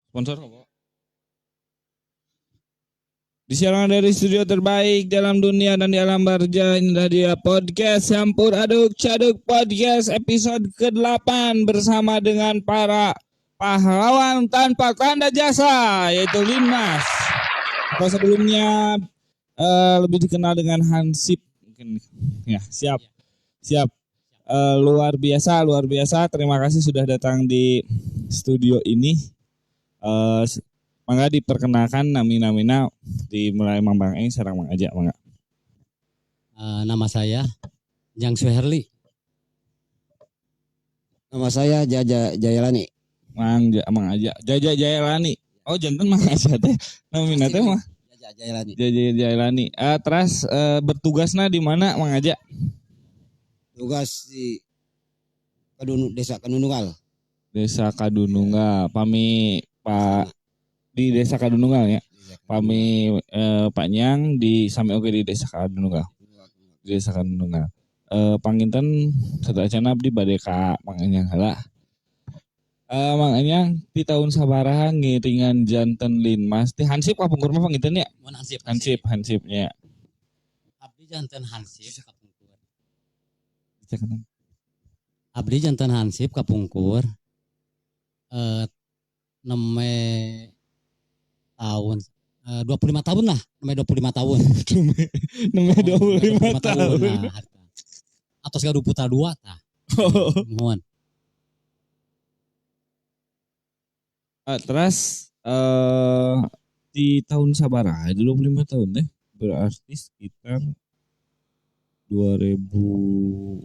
Sponsor apa? Disiarkan dari studio terbaik dalam dunia dan di alam barja, inilah dia podcast Campur Aduk Caduk Podcast episode ke-8 bersama dengan para pahlawan tanpa tanda jasa yaitu Linmas. Atau sebelumnya lebih dikenal dengan Hansip mungkin ya. Siap. Luar biasa. Terima kasih sudah datang di studio ini. Mangga diperkenalkan namina di mulai Mang Bang Eng sareng Mang Aja mangga. Nama saya Jang Suherli. Nama saya Jaja Jayalani. Mang Aja. Jaja Jayalani. Oh janten Mang Aja teh. Namina teh mah Jaja Jayalani. Jaja Jayalani. Terus bertugasna di mana Mang Aja? Tugas di Desa Kadununggal. Desa Kadununggal. Pami Pak di Desa Kadununggal ya. Pami Pak Nyang di sami oge di Desa Kadununggal. Di Desa Kadununggal. Panginten sadayana abdi bade ka Mang Anyang heula. Mang Anyang di tahun sabaraha ngiringan janten Linmas di Hansip kapungkur mah panginten ya? Mun Hansip. Hansipnya. Abdi janten Hansip kapungkur. Cekanan. Abdi janten Hansip kapungkur. Neme tahun 25 tahun lah, neme 25 tahun. Neme 25 tahun. Nah, atos gaduh putra 2 tah. Mohon. Terus di tahun sabaraha di 25 tahun deh berarti sekitar 2088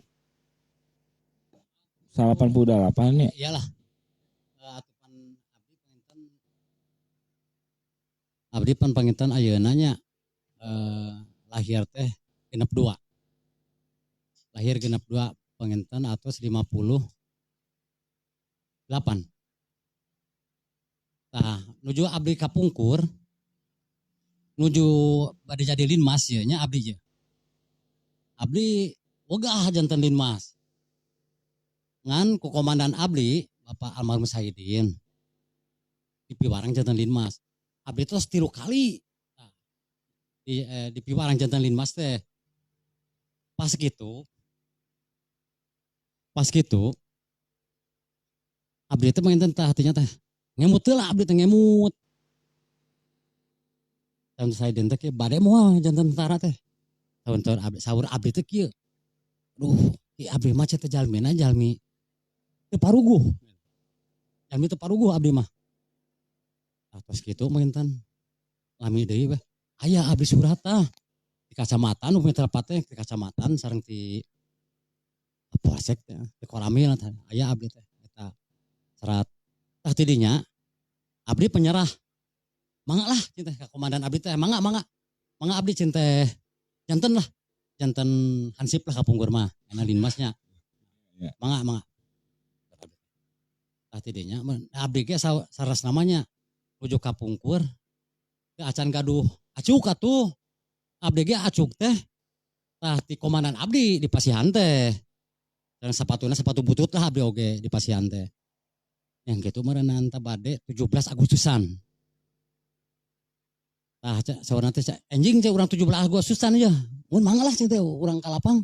ya. Iyalah. Abdi panginten ayeuna nya lahir teh genep 2. Lahir genep 2 panginten atos 58. Tah nuju abdi kapungkur nuju bade jadi Linmas ye nya abdi je. Abdi wegah janten Linmas. Ngan ku komandan abdi Bapak almarhum Saidin. Di piwarang janten Linmas. Abdi terus 3 kali nah, di piwarang jantan Linmas teh. Pas gitu abdi teh menginten tah hatinya teh ngemut lah abdi teh ngemut. Tahun saya den teh kieu bade moal jantan tentara teh. Tahun abdi saur abdi teh kieu. Duh, ieu abdi mah teh jalmina jalmi teu paruguh. Jalmi teu paruguh abdi mah. Pas gitu menginten lami deui weh. Aya abdi surat tah di kacamatan upami telepatnya di kacamatan sareng ti polsek teh di Koramil tah aya abdi teh eta serat tah tidinya abdi penyerah. Mangga lah cinta ka komandan abdi teh mangga abdi cinta janten lah janten Hansip lah kapungkur mah enak Linmasnya. Mangga tah tidinya abdi ge saras namanya ujuk kapungkur acan gaduh acuk atuh abdi ge acuk teh tah ti komandan abdi di pasihan teh dan sepatu butut lah abdi oge di pasihan teh yang gitu merenang teh bade 17 Agustusan tah saurna teh anjing teh urang 17 Agustusan aja mun mangga lah teh urang kalapang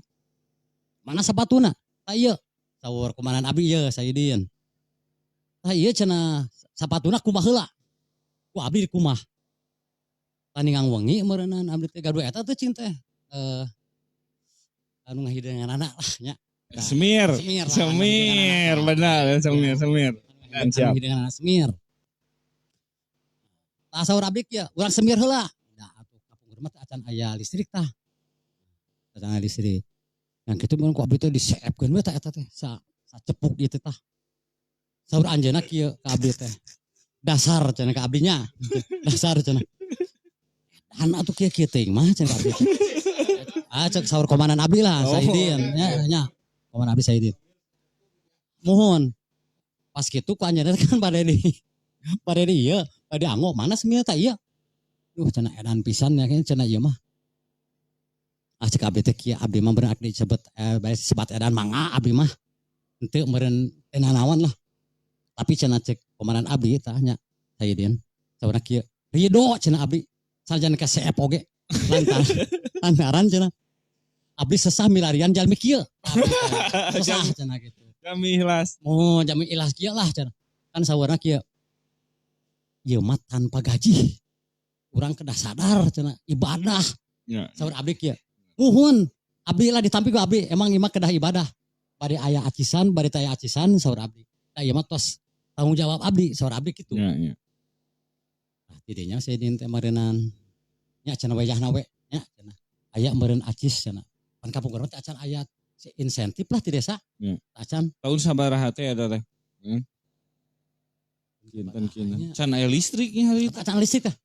mana sepatuna tah ieu saur komandan abdi ieu Saidin tah ieu cenah sepatuna kumaha heula ku abdi di kumah. Tandingang wengi meureunana abdi teh gaduh eta teh cing teh anu ngahideungan anak lah nya. Semir benar semir. Dan siap. Ngahideungan anak semir. Tah saur abdi ya urang semir heula. Da atuh kapungkur mah acan aya listrik tah. Acan aya listrik. Yang kitu mun ku abdi teh diseepkeun we tah eta teh sacepuk dieu teh tah. Saur anjeunna kieu ka abdi teh. Dasar cenah ka abdinya. Dasar cenah. Anak tuh kieu teuing mah cenah abdi. Cek saur komandan abdi lah Saidin nya. Komandan abdi Saidin. Mohon. Pas kitu ku anjeunna kan pada di ieu, pada anggo mana semia tah ieu. Duh cenah edan pisan ya cenah ieu mah. Cek abdi teh kieu abdi mah bener disebut sebat edan mangga abdi mah. Henteu meureun teu naon lah. Tapi cenah cek komandan abdi tah nya saya din saurna kieu ridho cenah abdi sarjana ka CF oge lantaran cenah abdi sesah milarian jalmi kieu sesah cenah gitu Kami ikhlas. oh jalmi ilas kieu lah cenah kan saurna kieu ieu mah tanpa gaji urang kedah sadar cenah ibadah Ya. saur abdi kieu nuhun abdi lah ditampi ku abdi emang ieu mah kedah ibadah bade aya acisan bade taya acisan saur abdi da ieu mah tos tanggung jawab abdi saur abdi kitu Ya, ya. nah tidinya saya di teh marenan nya cenah wayahna we nya cenah aya meureun acis cenah pan kapungkur teh acan aya insentif lah ti desa Ya. acan Tahun sabaraha teh eta teh? Kinten. Can aya listriknya hari itu. acan listrik tah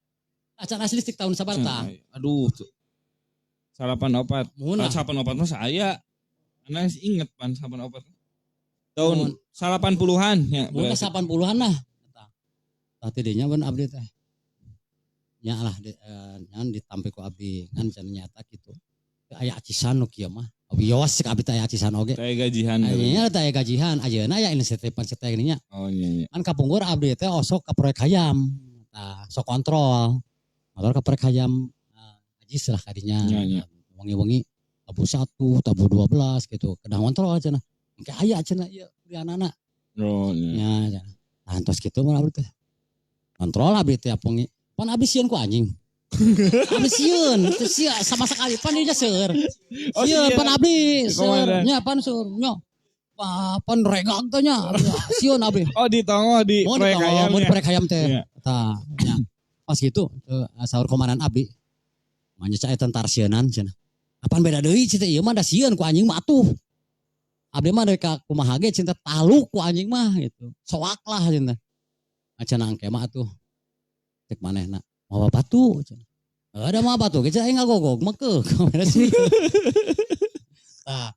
acan asli listrik tahun sabar tah Aduh. 84. mun lah 84 mah saya. Ana inget pan 84. Tahun 80-an ya. mun berarti. 80-an lah tah tidinya mun abdi teh nya lah nyan ditampi ku abdi ngan cenah nyata kitu aya acisan nu kieu mah wios cek abdi teh aya acisan oge Kayak gajian. aya teh aya gajihan ayeuna aya insentif cetek nya Oh iya. kan kapungkur abdi teh osok ka proyek hayam tah sok kontrol motor ka proyek hayam ajis lah kadinya Iya. wengi-wengi tabu 1 tabu 12 gitu kedah kontrol cenah engke aya cenah ieu kuliahna Oh iya. nya cenah nah tos kitu mah abdi teh kontrol abdi teh apungi pan abdi sieun ku anjing abdi sieun teu sia sama sekali pan dia seueur Oh, sieun sieun. pan abdi Di seueur komandan. nya pan seueur nya pan regag teh nya sieun abdi Oh di Tongo di mau proyek ayam mau di ya. proyek hayam teh Iya. tah nya pas gitu saur komandan abdi manya cai tentar sieunan cenah apaan beda deui cita ieu mah da sieun ku anjing mah atuh abdi mah deui ka kumaha ge cinta taluk ku anjing mah gitu soak lah cenah cenah angke mah atuh cek manehna mau batu cenah ada mah batu ge cai ngagogog mah ke kamera sih tah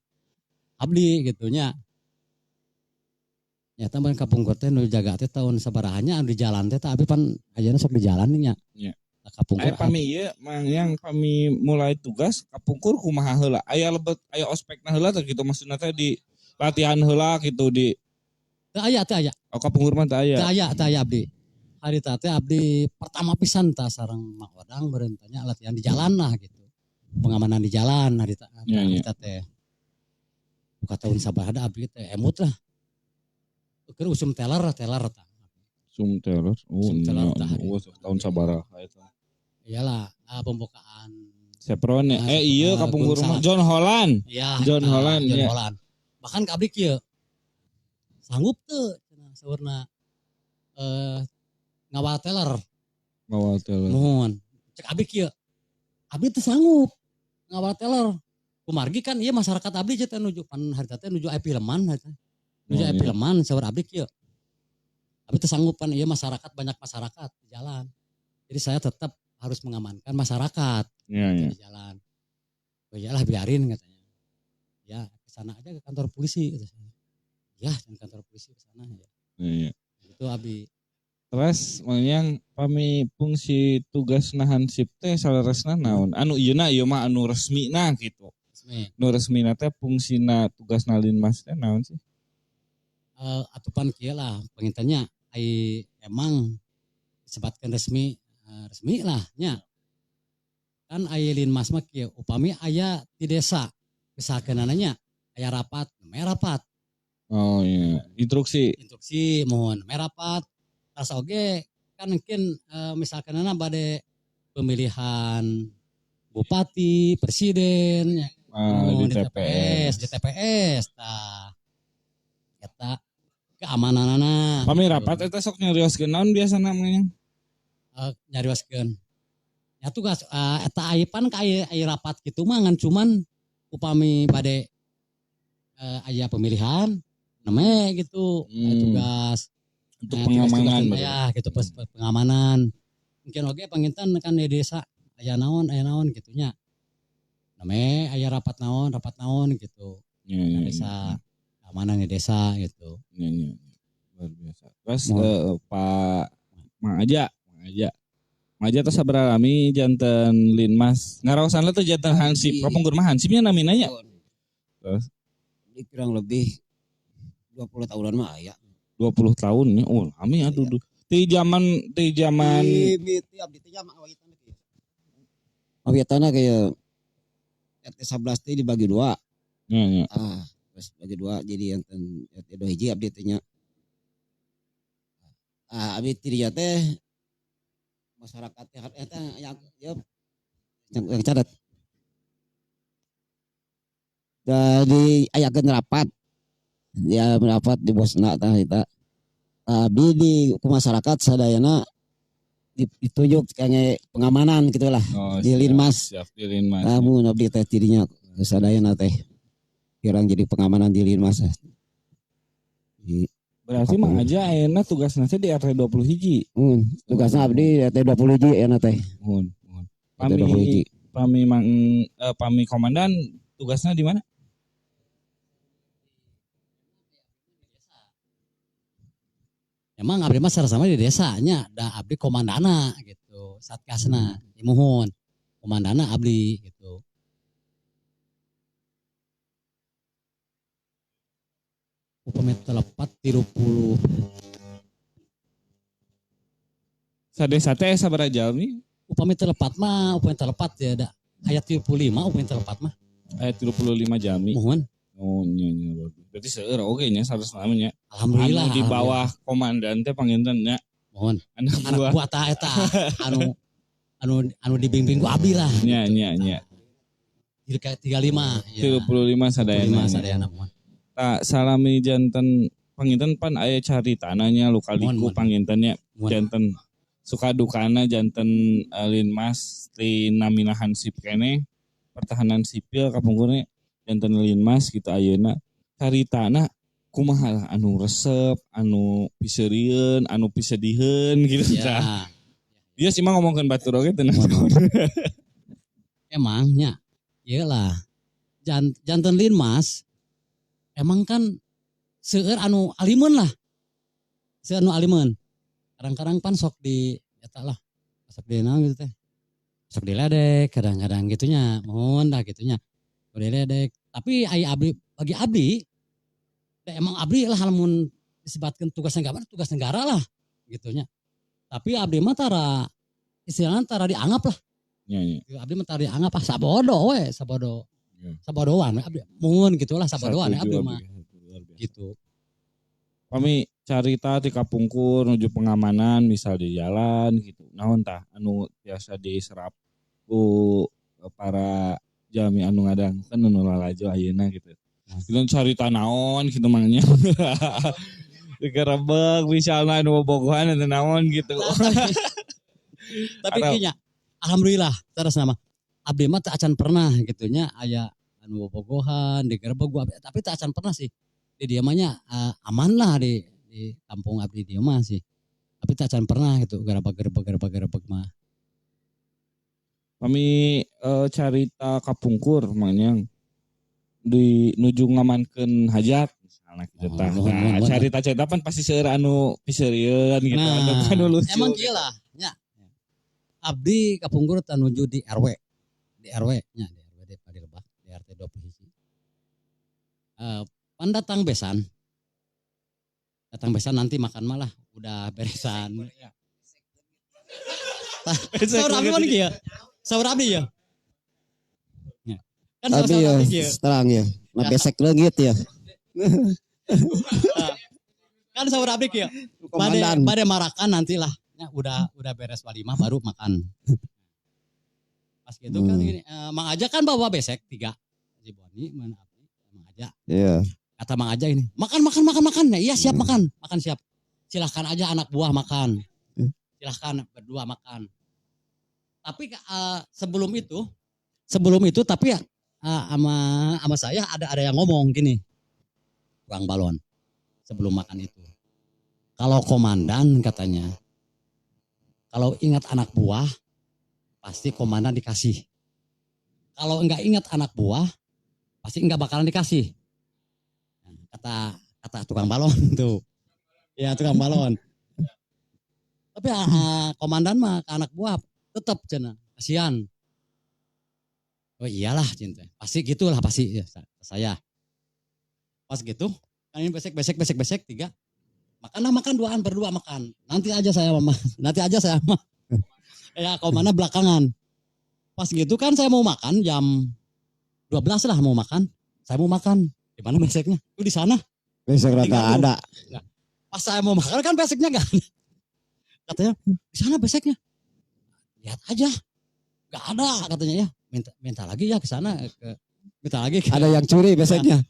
abdi gitu nya nyata ban kapungkur teh nu jaga teh tahun sabarahannya anu di jalan teh tah abdi pan ayeuna sok di jalan nya Iya. kapungkur Pami ieu mang yang pami mulai tugas kapungkur kumaha heula. Aya lebet aya ospekna heula teh gitu maksudna teh di latihan heula gitu di teu aya oh kapungkur mah teu aya. teu aya abdi hari teh abdi pertama pisan tah sareng Mak Odang beureun tanya latihan di jalan lah gitu pengamanan di jalan hari Iya. teh buka tahun sabaraha abdi teh emut lah keur usum teler tah Sum terus. Oh, Sum teler tah. tahun sabaraha eta. iyalah pembukaan Sepron ya. Iya kapungkur mah Gunung John Holland. ya John Holland, John ya. Holland bahkan ka abdi kieu sanggup teu cenah saurna ngawal teler Ngawal teler. mohon cek abdi kieu abdi teu sanggup ngawal teler kumargi kan ieu masyarakat abdi teh nuju pan harita teh nuju aya filman eta nuju aya Oh, iya. filman saur abdi kieu abdi teu sanggup pan ieu masyarakat banyak masyarakat di jalan jadi saya tetap harus mengamankan masyarakat Iya, iya. di jalan oh iyalah biarin katanya ya kesana aja ke kantor polisi kata saya. Ya ke kantor polisi kesana ya Iya. itu abdi Terus yang pami fungsi tugas nahan sip teh salaresna naon? Anu ieuna ieu mah anu resmina gitu. resmi Nu resmina teh fungsina tugas nalin mas teh naon sih? atupan kieu lah pengintannya ai emang disebutkan resmi resmi lah nya kan ai lin mas mah kieu upami aya di desa misalkeunana aya rapat namanya rapat Oh iya, instruksi. mohon namanya rapat tas oge kan mungkin misalkeunana bade pemilihan bupati presiden ya. Di di TPS. TPS tah eta keamananana Pami rapat eta sok nyarioskeun naon biasana mah? nyarioskeun ya tugas eta aipan ka aya rapat kitu mah ngan cuman upami bade aya pemilihan namanya gitu tugas Untuk pengamanan. ya gitu pengamanan mungkin oge panginten kan di desa aya naon gitunya namanya aya rapat naon gitu Iya, iya. desa keamanan di desa gitu Iya. Luar biasa. Terus Mohon. Pak Mang Aja teh sabaraha lami janten Linmas. Ngaraosan teh janten Hansip. Kapungkur mah Hansipnya namina nya. Terus Ini kurang lebih 20 tahunan mah aya. 20 tahun ya. Oh, lami aduh. Di zaman Miti abdi teh mah awitanna kayak RT 11 teh dibagi dua. nya. Terus bagi dua jadi yang RT 2 hiji abdi teh nya. Abdi tidinya teh masyarakat eta yang cadat. Jadi ayakeun rapat. Ya rapat di bosna tah eta. Abdi di ku masyarakat sadayana ditunjuk kayaknya pengamanan gitulah di Linmas. Siap di Linmas. Namun abdi teh tidinya sadayana teh kirang jadi pengamanan di Linmas. Berarti Mang Aja ayeuna tugasna teh di RT 20 hiji. Tugasna abdi RT 20 hiji ayeuna teh. Pami komandan tugasnya di mana? Emang abdi mah sama di desanya, da abdi komandana gitu, satgasna, imuhun, komandana abdi gitu. Upami telepat 30. Sadesa teh sabaraha jalmi? Upami telepat ya ada ayat 35 upami telepat mah. Ayat 35 jalmi. Muhun. Oh nya. Berarti seueur oge nya saresna nya. Alhamdulillah. Anu di bawah komandan teh panginten nya. Mohon. Anak buah ta eta anu dibimbing ku abdi lah. Nya. 35 ya. 35 sadayana. Mohon. Tak salami janten panginten pan aya caritana nya luka-liku panginten nya janten suka dukana janten Linmas ti namina Hansip kene pertahanan sipil kapungkurna janten Linmas gitu ayeuna caritana kumaha anu resep, anu piseurieun, anu pisediheun gitu tah. Dia sih mah ngomongkeun batur oge teh Emang nya iyalah janten Linmas emang kan seueur anu alimeun lah. Seueur anu alimeun. Kadang-kadang pan sok di eta lah. Sok di naon gitu teh. Sok diledek kadang-kadang gitunya. Mohon dah gitunya. Diledek. Tapi aya abdi bagi abdi emang abdi lah lamun disebutkeun tugas negara lah gitunya. Tapi abdi mah istilahnya dianggap lah. Nya. Abdi mah dianggap sabodo we, sabodoan abdi. Mun gitulah sabodoan abdi mah. Gitu. Kami carita di kapungkur menuju pengamanan misal di jalan gitu. Naon tah anu biasa diserap ku para jami anu ngadang kan anu lalajo ayeuna gitu. Kita carita naon gitu mangnya. Dikerebek misalnya anu bobogohan anu naon gitu. Tapi kinya alhamdulillah terus nama abdi mah teu acan pernah gitunya aya anu bobogohan digerebek gua tapi teu acan pernah sih. Di dia mahnya aman lah di kampung abdi dia mah sih. Tapi teu acan pernah gitu gerebek mah. Kami carita kapungkur mangnya di nuju ngamankeun hajat misalnya gitu tah. Carita-carita pan pasti seueur anu piseurieun gitu anu kan lucu. Emang kieu lah nya. Abdi kapungkur teh nuju di RW. Di RW nya di RW di Padirebah di RT 21. Pan datang besan nanti makan malah udah beresan. Saur abdi mana kieu? Saur abdi ya. Kan tapi ya terang ya, besek leungit ya. Kan saur abdi kieu. Bade marakan nantilah. Ya, udah beres walimah baru makan. Pas gitu kan gini, Mang Aja kan bawa besek 3. Si Boni mana abdi Mang Aja. Iya. Kata Mang Aja ini, makan. Ya, iya siap makan siap. Silahkan aja anak buah makan. Silahkan berdua makan. Tapi sebelum itu tapi ya sama saya ada yang ngomong gini. Bang Balon sebelum makan itu. Kalau komandan katanya, kalau ingat anak buah pasti komandan dikasih. Kalau enggak ingat anak buah pasti enggak bakalan dikasih. Kata tukang balon tuh. Ya tukang balon. Tapi komandan mah ke anak buah tetap cenah. Kasihan. Oh iyalah cinta. Pasti gitulah pasti ya, saya. Pas gitu, kan ini besek 3. makan duaan berdua makan. Nanti aja saya mama. Ya komandan belakangan. Pas gitu kan saya mau makan jam 12 lah mau makan. Saya mau makan. Di mana beseknya? Itu di sana. Besok rata ada. Pas saya mau makan kan beseknya gak ada. Katanya di sana beseknya. Lihat aja. Gak ada katanya ya. Minta lagi ya ke sana. Minta lagi. Ada yang curi beseknya.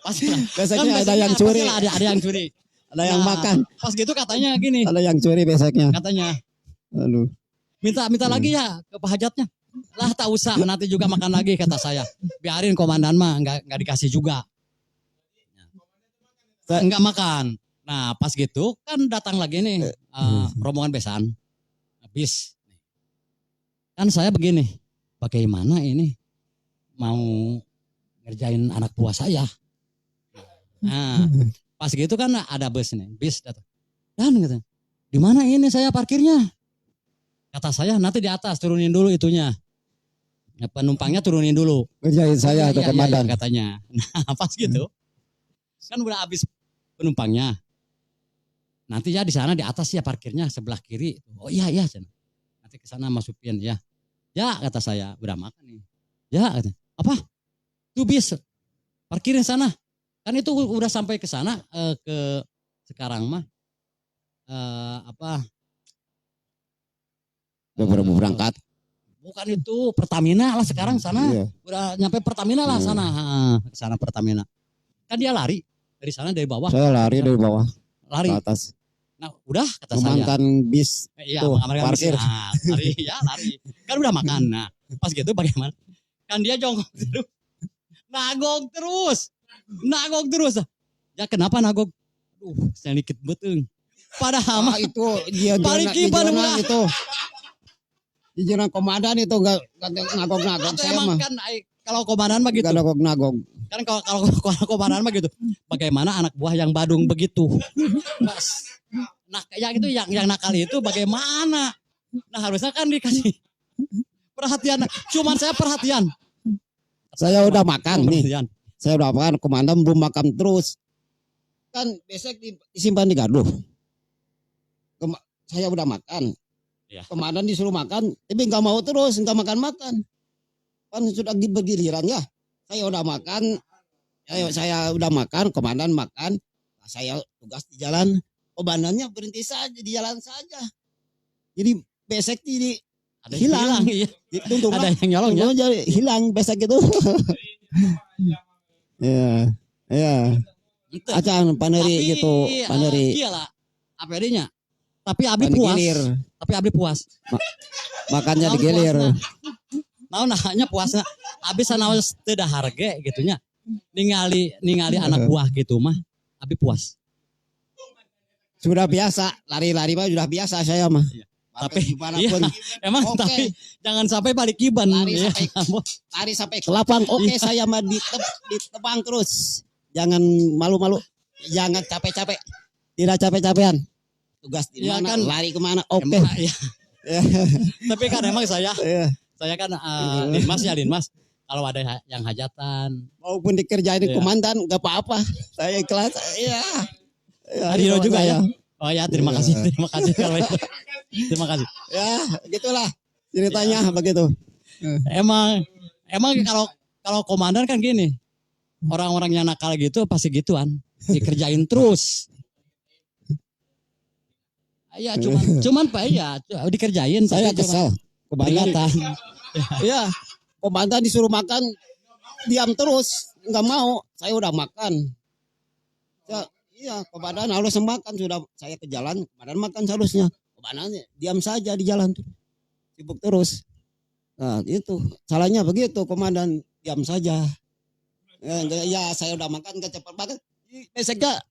Pasti lah. Beseknya Kan ada yang curi. pastilah ada yang curi. Ada yang makan. Pas gitu katanya gini. Ada yang curi beseknya. Katanya Aduh. minta lagi ya ke penghajatnya. Lah tak usah nanti juga makan lagi kata saya. Biarin komandan mah nggak dikasih juga. Enggak makan. Nah pas gitu kan datang lagi nih rombongan besan. Bis. Kan saya begini. Bagaimana ini mau ngerjain anak buah saya. Nah pas gitu kan ada bus nih. Bis datang. Dan katanya. Di mana ini saya parkirnya? Kata saya nanti di atas turunin dulu itunya. Ya, penumpangnya turunin dulu. Kerjain saya atau komandan. Iya, katanya. Nah pas gitu. Kan udah habis penumpangnya. Nanti ya di sana di atas ya parkirnya sebelah kiri. Oh iya. Nanti ke sana masukin ya. Ya kata saya udah makan nih. Ya katanya. Apa? Tuh bis. Parkirin sana. Kan itu udah sampai ke sana ke sekarang mah. Udah berapa berangkat? Bukan itu Pertamina lah sekarang sana. Iya. Udah nyampe Pertamina lah sana. Ke sana Pertamina. Kan dia lari dari sana dari bawah. Saya lari dari bawah Lari. ke atas. Nah, udah kata saya. Mengamankan bis. Iya, Tuh, mengamankan parkir. bis. Nah, lari. Kan udah makan. Nah, pas gitu bagaimana? Kan dia jongkok terus. Nagok terus. Ya kenapa nagok? Saya dikit beteng. Padahal mah Itu dia balik kiban udah. itu. Di jalan komandan itu enggak nagok-nagok Atau saya emang mah. kan kalau komandan mah gitu. Enggak nagok-nagok. Kan kalau komandan mah gitu. Bagaimana anak buah yang Badung begitu? Mas. Nah, yang itu yang nakal itu bagaimana? Nah, harusnya kan dikasih perhatian. Cuman saya perhatian. Saya udah makan nih. Perhatian. Saya udah makan, komandan belum makan terus. Kan besek disimpan di gaduh. Saya udah makan. Ya. Komandan disuruh makan, tapi nggak mau terus, nggak makan. Kan sudah bergiliran ya. Saya udah makan, komandan makan. Nah, saya tugas di jalan, komandannya berhenti saja di jalan saja. Jadi besek jadi Ada yang hilang. Iya. Tuntung Ada yang nyolong ya. jadi hilang besek itu. Ya. Acan paneri gitu, paneri. Iyalah. APD-nya. Tapi Abi puas. Gilir. Tapi Abi puas. Makannya Naon digilir. puasna? Naon nahanya puasna. Abi sanaos teu da harge gitu nya. Ningali anak buah gitu mah. Abi puas. Sudah biasa, lari-lari mah sudah biasa saya mah. Iya. Tapi dimanapun. Emang Oke. tapi jangan sampai balik kiban. Lari Ya. sampai ke lapang. Oke, saya mah ditebang terus. Jangan malu-malu. Jangan capek-capek. Tidak capek-capean. Tugas di Ya mana, kan. lari kemana. Oke. Emang, ya. Tapi kan emang saya kan Dinmas. Kalau ada yang hajatan. Maupun dikerjain Iya. komandan nggak apa-apa. Saya ikhlas. Iya. Adino juga saya. ya. Oh ya, terima kasih kalau itu. Terima kasih. Ya, gitulah ceritanya begitu. Emang kalau komandan kan gini. Orang-orang yang nakal gitu pasti gituan. Dikerjain terus. Ya cuman Pak ya dikerjain. Saya tapi kesel. Komandan. peringatan. Iya. Komandan disuruh makan, diam terus, nggak mau. Saya udah makan. Iya, komandan harus makan. Sudah saya ke jalan, komandan makan seharusnya. Komandan diam saja di jalan tuh, sibuk terus. Nah itu salahnya begitu, komandan diam saja. Ya saya udah makan, nggak cepat banget. Beseknya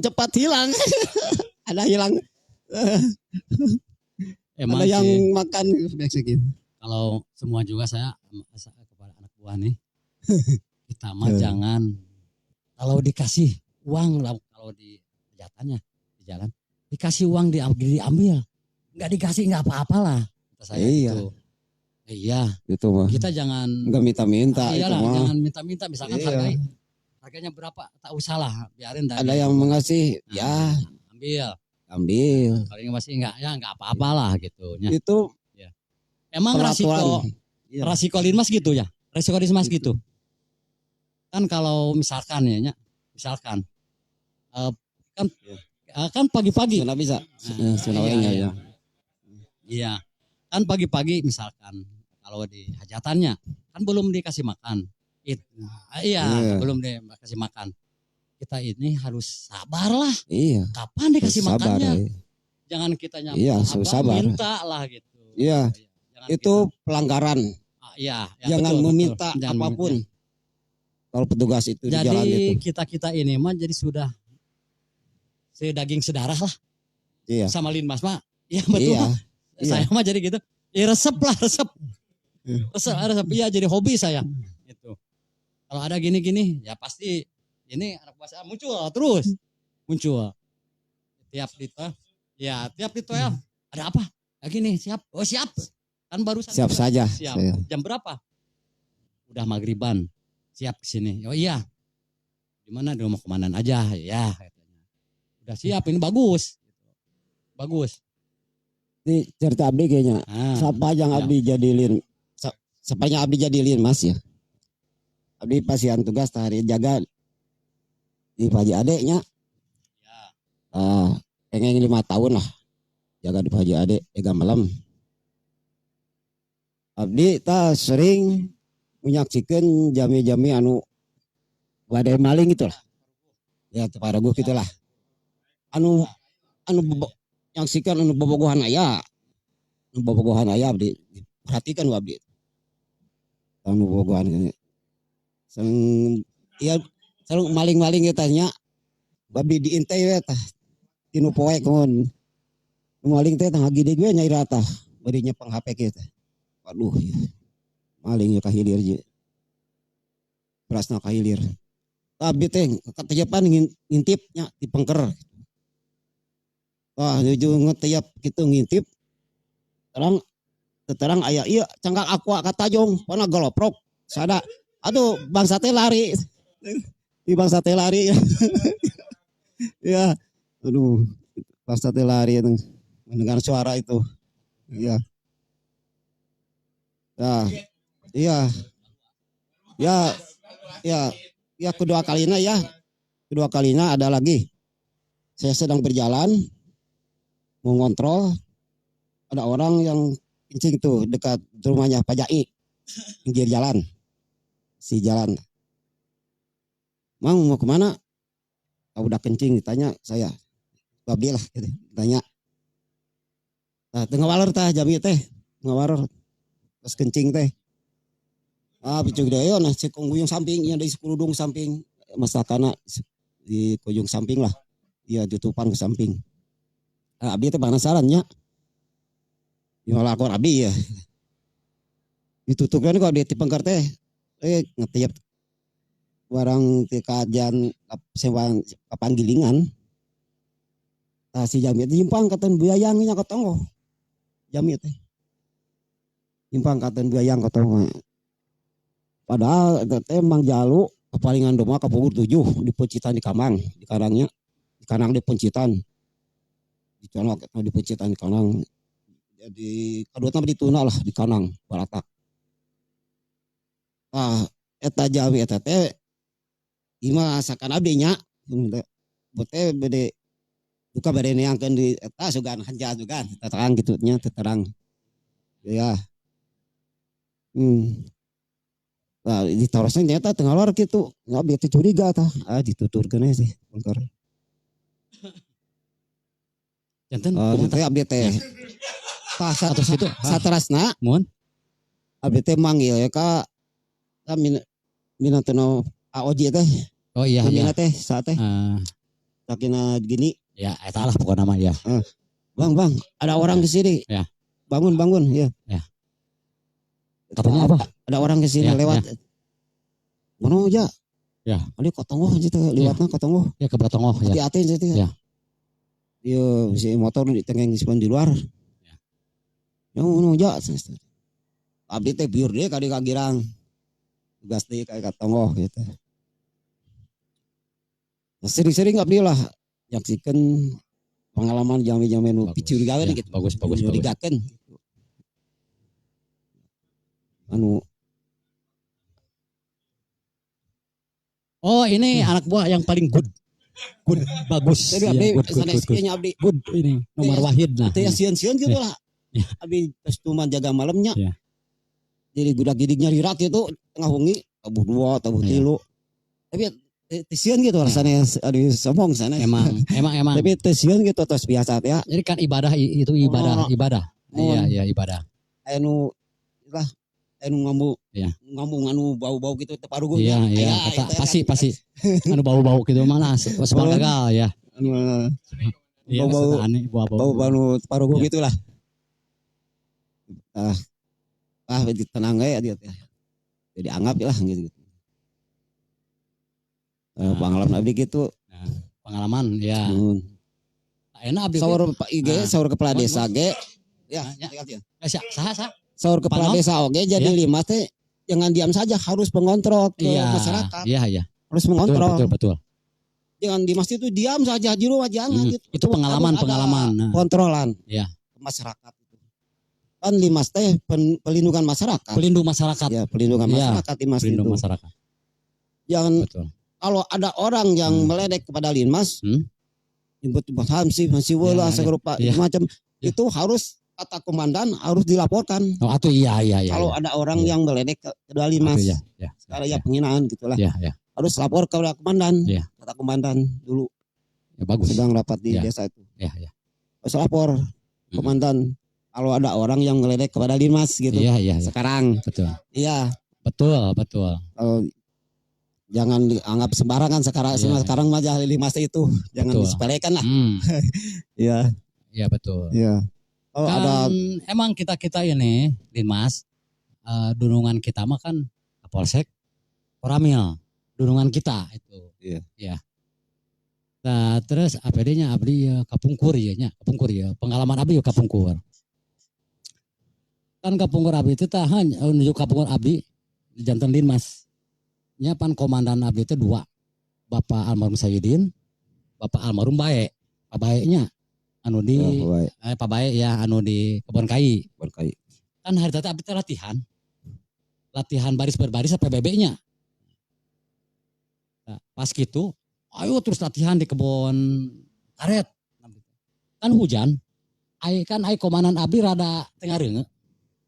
cepat hilang. Ada hilang. Emang Ada yang sih, makan beseknya. kalau semua juga saya kepada anak buah nih. Kita mah Ya. jangan kalau dikasih uang lah, kalau di kejahatannya di jalan dikasih uang diambil, nggak dikasih nggak apa-apalah kata saya. Iya. Gitu. Iya, Itu mah kita jangan nggak minta-minta itu iyalah, mah. jangan minta-minta misalkan Iya. hargai harganya berapa tak usah lah, biarin dah. Ada yang mengasih, ya ambil. Kalau yang masih enggak apa-apalah gitu ya. Itu Emang peraturan. Iya. resiko linmas gitu ya. Resiko linmas gitu. Kan kalau misalkan ya, misalkan kan pagi-pagi. Sudah bisa. Sudah Iya. Iya. Kan pagi-pagi misalkan kalau di hajatannya kan belum dikasih makan. Iya, belum dikasih makan. Kita ini harus sabar lah. Iya. Kapan dikasih Sabar, makannya? iya. Jangan kita nyapa Iya, sabar. minta lah gitu. Iya. Jangan Itu pelanggaran. Iya, Jangan betul, meminta betul. Jangan apapun. meminta. Kalau petugas itu di jalan Jadi itu. kita ini mah jadi sudah sedaging sedarah lah Iya. sama linmas mah. Iya betul. Iya. Saya mah jadi gitu. Ya resep lah resep. Resep. Iya jadi hobi saya. Gitu. Kalau ada gini-gini ya pasti ini anak buah saya muncul terus. Muncul. Tiap dito ya. Ada apa? Ya gini, siap. Oh siap. Kan baru Siap saja. Siap. Saya. Jam berapa? Udah maghriban. Siap kesini. Oh iya. Di mana? Di rumah komandan aja. Ya. Udah siap. Ini bagus. Bagus. Ini cerita abdi kayaknya. Siapa yang abdi jadilin? Siapanya abdi jadilin mas ya? Abdi pasian tugas hari jaga di Paji adeknya. Pengen 5 tahun lah jaga di Paji adek jaga malam. Abdi ta sering menyaksikan jami-jami anu badai maling itulah. Ya teparaguh gitulah. Anu yang sikan anu bobogohan aya. Anu bobogohan aya abdi. Perhatikan abdi. Anu bobogohan ini. Selalu maling-maling kita nya. Abdi diintai we tah. Tinu poe kon. Maling teh tah gede gue nyai rata. Barinya pang HP kita. Waduh. Malingnya kahilir je. Berasna kahilir. Abdi teh katajapan ngintipnya di pengker. Wah, jujur ngetiap gitu ngintip. Terang aya iya cangkak aqua kata jong, pana goloprok. Sada. Aduh, bangsa teh lari. Di bangsa teh lari. Ya. Aduh, bangsa teh lari mendengar suara itu. Iya. Nah, iya. Ya kedua kalinya ada lagi. Saya sedang berjalan mengontrol ada orang yang kencing tuh dekat rumahnya Pak Jai pinggir jalan si jalan. Mang mau kemana? Oh, udah kencing ditanya saya. Babdi lah gitu. Ditanya. Nah, tengah walor tah jami teh. Tengah walor. Pas kencing teh. Bicuk daya nah cek kuyung samping yang dari sekurudung samping masakana di kuyung samping lah. Iya tutupan ke samping. Abdi teh penasarannya. Yang lakon abdi ya. Ditutupkan kok di pengker teh. Ngetiap barang kajian sewang kapanggilingan. Si jami teh nyimpang katen buyayangnya katongo. Jami teh. Nyimpang katen buyayang katongo. Padahal teh Mang Jalu kepalingan doma Kapunggur 7 di Pencitan di Kamang, di Kanangnya. Di Kanang di Pencitan. Di Conok di Pencitan di Kanang. Jadi kedua di Tuna lah di Kanang Baratak. Eta jami eta teh ima asakan abdi nya. Bote bede buka bade neangkeun di eta sugan hanja sugan terang gitu nya terang. Ya. Nah, di tawasan nyata tengah luar gitu. Abdi teh curiga tah. Dituturkeun sih bongkar. Janten teh abdi teh atas itu saterasna. Mun Abdi teh manggil ya ka minatono AOJ teh. Oh iya iya. Mina teh saat teh. Sakina gini. Ya, eta lah pokoknya nama ya. Bang, ada orang di sini. Ya. Bangun, ya. Ya. Katanya apa? Ada orang ke sini lewat. Mana aja? Ya. Ali kotongoh aja teh lewatna kotongoh. Ya ke Batongoh ya. Hati-hati aja. Ya. Iya, si motor ditengeng di luar. Ya. Yang mana aja? Abdi teh biur dia kali kagirang. Tugas dia kayak kotongoh gitu. Sering-sering abdi lah nyaksikan pengalaman jami-jami nu Bagus. picurigakeun Ya, gitu. bagus. Nyurigakeun. Anu Oh ini anak buah yang paling good, bagus. jadi Ya, abdi good. sanes abdi Good ini nomor Wahid nah. teh sieun-sieun gitu Ya. lah. Ya. Abdi cuman jaga malamnya. Ya. Jadi gudak-gidik nyari rat itu tengah wengi tabuh 2, tabuh Ya. 3. Tapi teh sieun gitu rasanya adi sombong sana. Emang. Tapi teh sieun gitu tos biasa teh ya. Jadi kan ibadah itu ibadah. Oh. Iya ibadah. Anu lah anu Ya. ngomong anu bau-bau gitu teu paruguh. Iya. Kata pasti. Anu bau-bau gitu mana? Semang gagal ya. Anu Iya, Bau-bau- maksudnya aneh, bau-bau. bau anu paruguh Ya. gitulah. Tenang ya dia teh. Jadi anggap lah gitu. Pengalaman abdi gitu. Pengalaman ya. Enak abdi. Saur Pak IG, Nah. saur kepala desa ge. Ya, Ya. lihat ya. Sah. Saur kepala Panon? desa oge jadi Ya. 5 teh jangan diam saja, harus mengontrol ke Iya. masyarakat. Iya. Harus mengontrol. Betul. Jangan di masjid itu diam saja di rumah jangan gitu. Itu pengalaman. Harus ada Nah. kontrolan. Iya. Ke masyarakat itu. Kan Limas teh pelindungan masyarakat. Pelindung masyarakat. Ya, pelindungan Iya, masyarakat Limas Pelindung itu. masyarakat. Jangan Betul. kalau ada orang yang meledek kepada Linmas, nyebut hamsi, masih wala, Ya, segerupa ya. macam Ya. itu harus kata komandan harus dilaporkan. Oh, atau iya. Kalau ada orang Iya. yang meledek ke Limas, Iya. karya penghinaan gitulah, Iya. harus lapor ke komandan. Ya. Kata komandan dulu Ya, bagus. sedang rapat di Ya. desa itu, Iya. harus lapor komandan. Kalau ada orang yang meledek kepada Limas gitu. Iya. Sekarang, Betul. iya. Betul. Kalau jangan dianggap sembarangan sekarang. Iya. Sekarang aja Limas itu jangan Betul. disepelekan lah. Hmm. Iya. Iya betul. Iya. Oh, Kan ada emang kita ini Linmas dunungan kita mah kan Kapolsek Koramil dunungan kita itu. Iya. Nah terus APD-nya abdi ya kapungkur ya pengalaman abdi ya kapungkur. Kan kapungkur abdi itu tahan menuju kapungkur abdi di jantan Linmas. Nya pan komandan abdi itu 2. Bapak almarhum Sayyidin, Bapak almarhum Bae. Pak Bae-nya anu di Pak Bae ya anu di Kebon Kai. Kan hari tadi abdi teh latihan baris berbaris PBB-nya. Nah, pas gitu, ayo terus latihan di kebon karet. Kan hujan, ai komandan abdi rada tengah reunge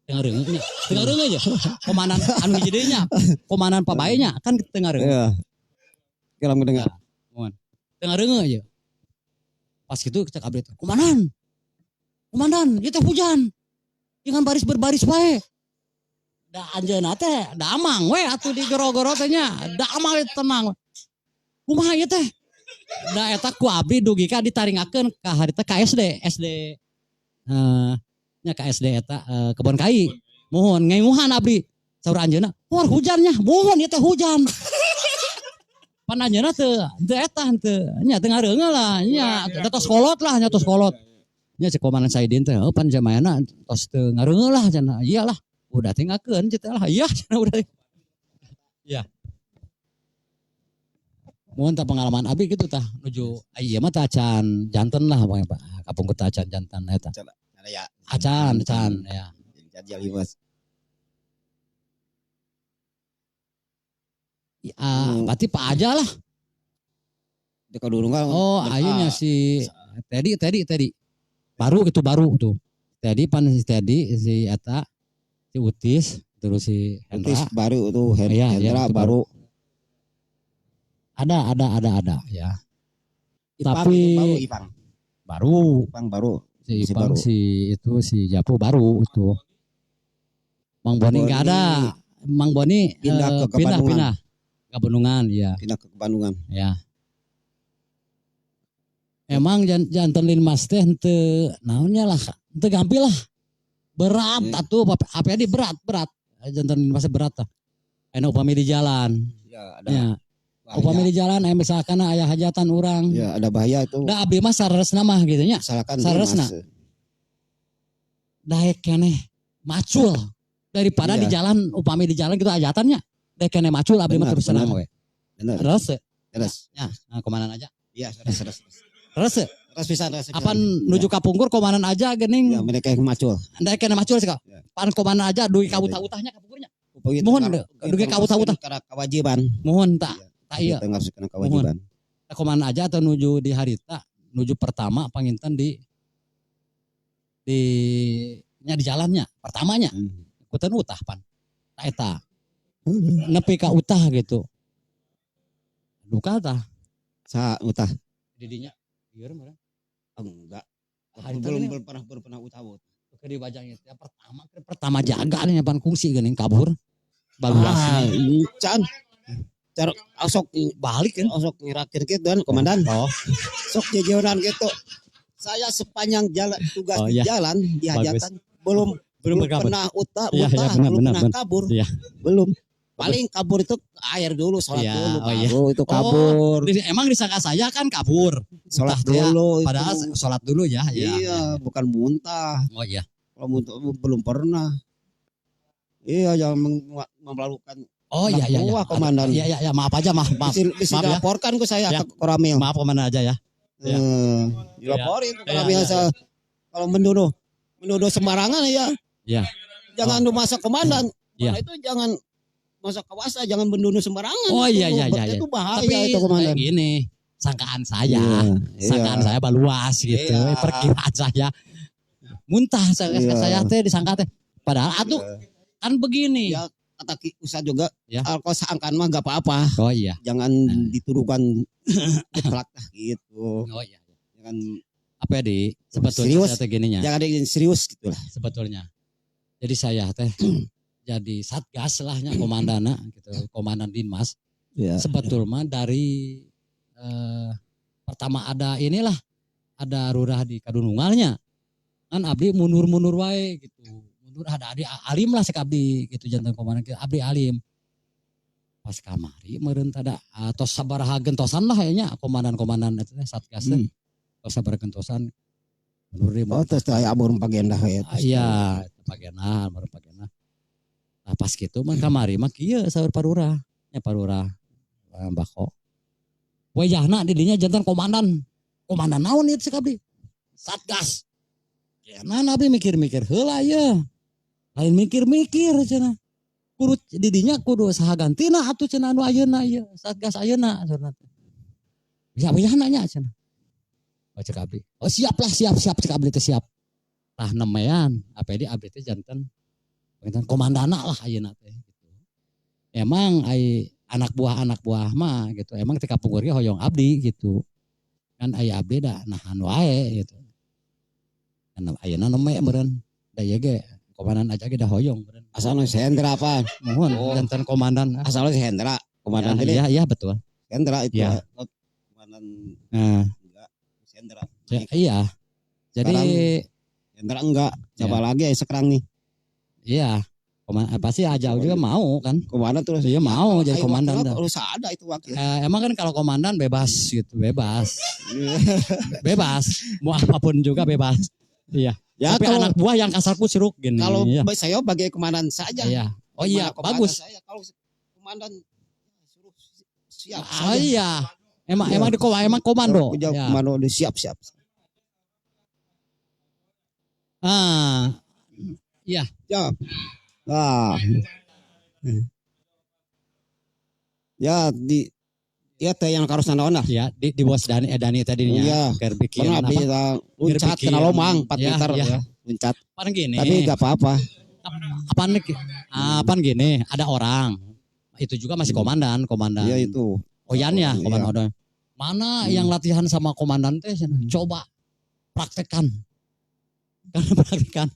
aja. Komandan anu jadinya, komandan Pak Bae-nya kan tengah reunge. Iya. Kalau mendengar. Tengah reunge aja. Pas gitu cek abdi, komandan, itu hujan. Jangan baris berbaris wae. Da anjeunna teh da amang we atuh di goro-goro teh nya. Da amang tenang. Kumaha ieu teh? Da eta ku abdi dugi ka ditaringakeun ka harita ka SD. Nya ka SD eta Kebon Kai. Mohon ngainguhan abdi. Saur anjeunna, "War hujannya, mohon ieu teh hujan." Pan anjeunna teu eta henteu. Nya teu ngareungeul lah, nya tos kolot lah, nya tos kolot. Nya cek komandan Saidin teh, "Oh pan jamayana tos teu ngareungeul lah cenah." Iyalah, udah tinggalkeun cenah lah. Iya cenah udah. Iya. Mohon tah pengalaman abdi gitu tah nuju ieu mah tah acan janten lah pokoknya Pak. Kapung teh acan jantan eta. Ya. Acan ya. Jadi Limas. Berarti Pak Aja lah. Di Kadurungal. Oh, ayeuna si Teddy. Baru tuh. Teddy si eta si Utis terus si Hendra. Utis baru tuh Iya, Hendra itu baru. Ada ya. Ipang, Tapi Ipang baru si si Ipang baru. si Japo baru itu. Mang Boni enggak ada. Mang Boni Pindah ke Bandungan. Ke Bandungan ya. Pindah ke Bandungan. Ya. Emang jantan Linmas teh henteu naonnya lah, henteu gampil lah. Berat atuh APD berat. Jantan Linmas berat tah. Aya upami di jalan. Ya, ada. Ya. Upami di jalan aya misalkan aya hajatan urang. Ya, ada bahaya itu. Da abdi mah saresna mah gitu nya. Misalkan Saresna. Daek keneh macul daripada Iya. di jalan upami di jalan gitu hajatannya. Daek keneh macul abdi mah Benar, terus senang benar. we. Benar. Rese. Terus. Ya, nah, komandan aja. Iya, terus. Terus Terus bisa terus. apan nuju ka Pungkur komandan aja geuning. Ya, mereka yang macul. Ndek kena macul sih kak. Ya. Pan komandan aja duit Ya, kawutah-utahnya ka Pungkurnya. Begitu Mohon kalau- duit kawutah-utah. karena kewajiban. Mohon tak. Tak iya. Kita harus kena kewajiban. Komandan aja atau nuju di harita, nuju pertama panginten di jalannya pertamanya. Kutan utah pan. Tak eta. Nepi ka utah gitu. Duka tah. Sa utah. Didinya. Iya mah. Enggak. Hari Belum pernah utah. Ke di bajang itu. Pertama jaga nih pan kungsi geuning kabur. Baluas. Can. Cara sok Balik kan. sok ngirakin gitu kan komandan. Oh. Sok jejeran gitu. Saya sepanjang jalan tugas Oh, di iya. jalan di hajatan belum berkabur. pernah utah, Iya, iya, benar, belum benar, pernah kabur. Iya. Belum. Paling kabur itu air dulu, sholat Iya, dulu. oh iya. Baru itu kabur. Emang disangka saya kan kabur. Sholat Utah dia, dulu. itu. Padahal sholat dulu ya. Iya, bukan muntah. Oh iya. Kalau muntah belum pernah. Iya, jangan melakukan. Oh iya iya. Wah, komandan. Iya iya maaf aja maaf. Bisa Maaf ya. dilaporkan ke saya Ya. ke Koramil. Maaf komandan aja ya. Ya. Dilaporin ke Iya, Koramil. iya, iya. Kalau menuduh sembarangan ya. Iya. Jangan masa komandan. Iya. Karena itu jangan masa kawasa, jangan menuduh sembarangan. Oh iya iya iya. Itu bahaya Tapi itu komandan. gini, sangkaan saya, Iya, sangkaan saya baluas gitu, Iya. perkiraan saya muntah Iya. saya teh disangka teh. Padahal atuh kan begini. Ya, kata Ustaz juga, Ya. kalau sangkaan mah gak apa-apa. Oh iya. Jangan dituduhkan jeplak gitu. Oh iya. Jangan Apa ya di sebetulnya Serius? saya teh gininya. jangan ada yang serius gitu lah. Sebetulnya. Jadi saya teh jadi satgas lahnya komandana gitu, komandan Dinmas. Ya. Sebetulnya dari pertama ada inilah ada rurah di Kadunungalnya. Kan abdi mundur-mundur wae gitu. Mundur ada alim lah sek abdi gitu jantan komandan abdi alim. Pas kamari meureun tada tos sabaraha gentosan lah kayaknya komandan-komandan itu teh satgas teh. Tos sabaraha gentosan mundur deui. Oh, terus saya abur pagenda ya. Iya, pagena, baru pagena. Nah pas gitu mah kamari mah kieu saur parurah. Ya parurah Mbako. Wajahna didinya jantan komandan. Komandan naon ieu cek abdi? Satgas. Ya nah abdi mikir-mikir heula ya. Lain mikir-mikir cenah. Kudu didinya kudu saha gantina atuh cenah anu ayeuna ieu, Satgas ayeuna cenah. Ya nanya cenah. Oh cek abdi. Oh siap cek abdi teh siap. Tah nemean APD abdi teh janten komandana lah ayeuna teh gitu. Emang ai anak buah mah gitu. Emang tika Pungkur ge hoyong abdi gitu. Kan aya abdi da nahan wae gitu. Kan ayeuna neme meureun. Da ieu ge komandan aja ge da hoyong meureun. Asal si Hendra apa? Mohon janten komandan. Asal si Hendra. Komandan ini Iya betul. Hendra itu. Iya. Komandan Nah, enggak. Si Hendra. ya, iya. Jadi Hendra enggak. Siapa lagi ya sekarang nih? iya. Pasti Ajal juga mau kan. Komandan terus. Iya mau jadi Ayo, komandan. wakil harus ada itu wakil. Emang kan kalau komandan bebas gitu, bebas. Bebas. Mau apapun juga bebas. Iya. Ya Tapi kalau anak buah yang kasar kusiruk gini. kalau iya. saya bagai komandan saja. Iya. Oh iya, Gimana komandan bagus. Saya kalau komandan suruh siap Oh saja. iya. Emang Iya. emang komando. Kalau Ya. komando udah siap. Ah. Iya. Ya. Nah. Ya teh yang harus naon lah. Ya, di bos Dani tadinya. Iya. Keur bikin Pernah apa? bisa luncat bikin. kena lomang 4 Ya, meter ya. ya. Luncat. Apaan gini? Tapi enggak apa-apa. Apaan gini? Ada orang. Itu juga masih komandan. Iya itu. Oyan ya, Iya. komandan Oyan. Mana yang latihan sama komandan teh? Coba praktekkan. Karena praktekkan.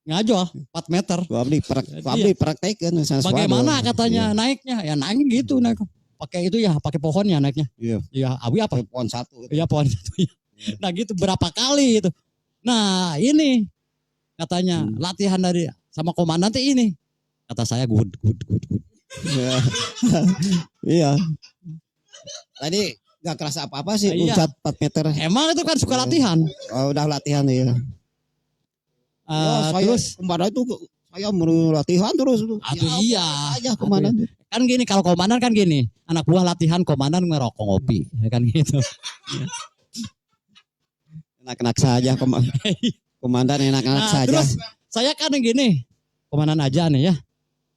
Ngajo 4 meter. Abdi praktekeun Bagaimana katanya naiknya? Ya naik gitu naik. Pakai itu ya, pakai pohonnya naiknya. Iya. Ya, abi apa? Pohon 1. Iya pohon itu. Ya. Nah gitu berapa kali itu. Nah ini katanya latihan dari sama komandan teh ini. Kata saya good. Iya. Iya. Tadi enggak kerasa apa-apa sih Iya. luncat 4 meter. Emang itu kan suka latihan. Oh, udah latihan ya. Terus kemarin itu Ayam mau latihan terus. Atuh Ya, iya. aja komandan. Kan gini, kalau komandan kan gini, anak buah latihan, komandan ngerokok ngopi, ya kan gitu. Enak-enak saja komandan enak-enak Nah, saja. terus saya kan gini, komandan aja nih ya,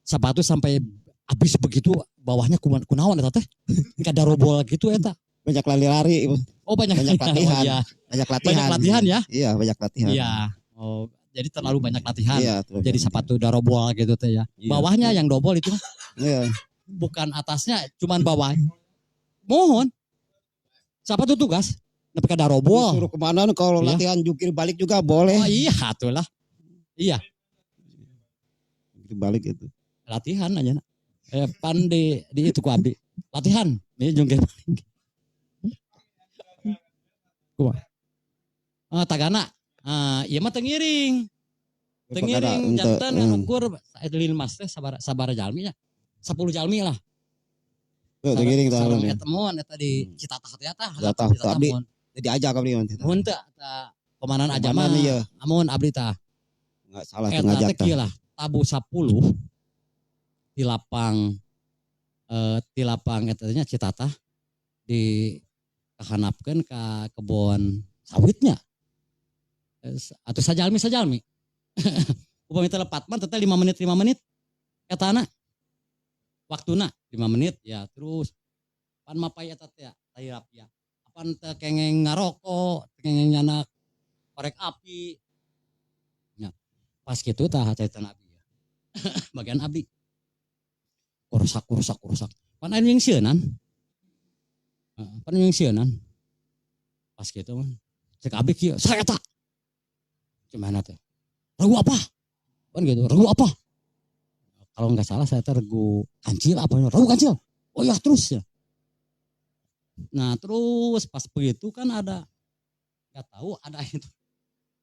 sepatu sampai habis begitu, bawahnya kunaon eta teh, kada robol gitu eta. Banyak lari-lari, Oh banyak latihan. Oh, iya. Banyak latihan. Banyak latihan ya? Iya, banyak latihan. Iya. Oh, jadi terlalu banyak latihan. Iya, terus Jadi latihan. sepatu udah robol gitu teh ya. Iya. Bawahnya yang dobol itu Iya. bukan atasnya, cuman bawah. Mohon. Siapa tuh tugas? Nepi kada robol. Disuruh komandan kalau Iya. latihan jungkir balik juga boleh. Oh iya, atulah. Iya, Jungkir balik itu. latihan aja. Pan di itu ku abdi. Latihan. Nih jungkir balik. Tagana. Iya mah tengiring. Tengiring jantan ukur lil mas teh sabar jalmi nya. 10 jalmi lah. Tuh tengiring tahu Sareng nih. eta mun eta di Citatah teh eta. Citatah, abdi. Jadi aja abdi mah. Mun teh komandan aja mah. Iya. Amun abdi tah. Enggak salah Eta ngajak teh kieu lah. Tabu 10 di lapang eta nya Citatah di kahanapkeun ka kebon sawitnya. Atau sajalmi. Upami teh lepat mah teh 5 menit. Etana waktuna 5 menit ya terus pan mapai eta teh tairap ya. Apan teh kengeng ngarokok, kengeng nyana korek api. Ya, pas kitu tah caitan abdi ya. Bagian abdi. Kurusak. Pan aya yang sieunan. Pas kitu mah cek abdi kieu, "Saeta." Gimana teh? Regu apa? Kan gitu, regu apa? Kalau nggak salah saya regu kancil apa? Regu kancil. Oh ya terus ya. Nah terus pas begitu kan ada, nggak tahu ada itu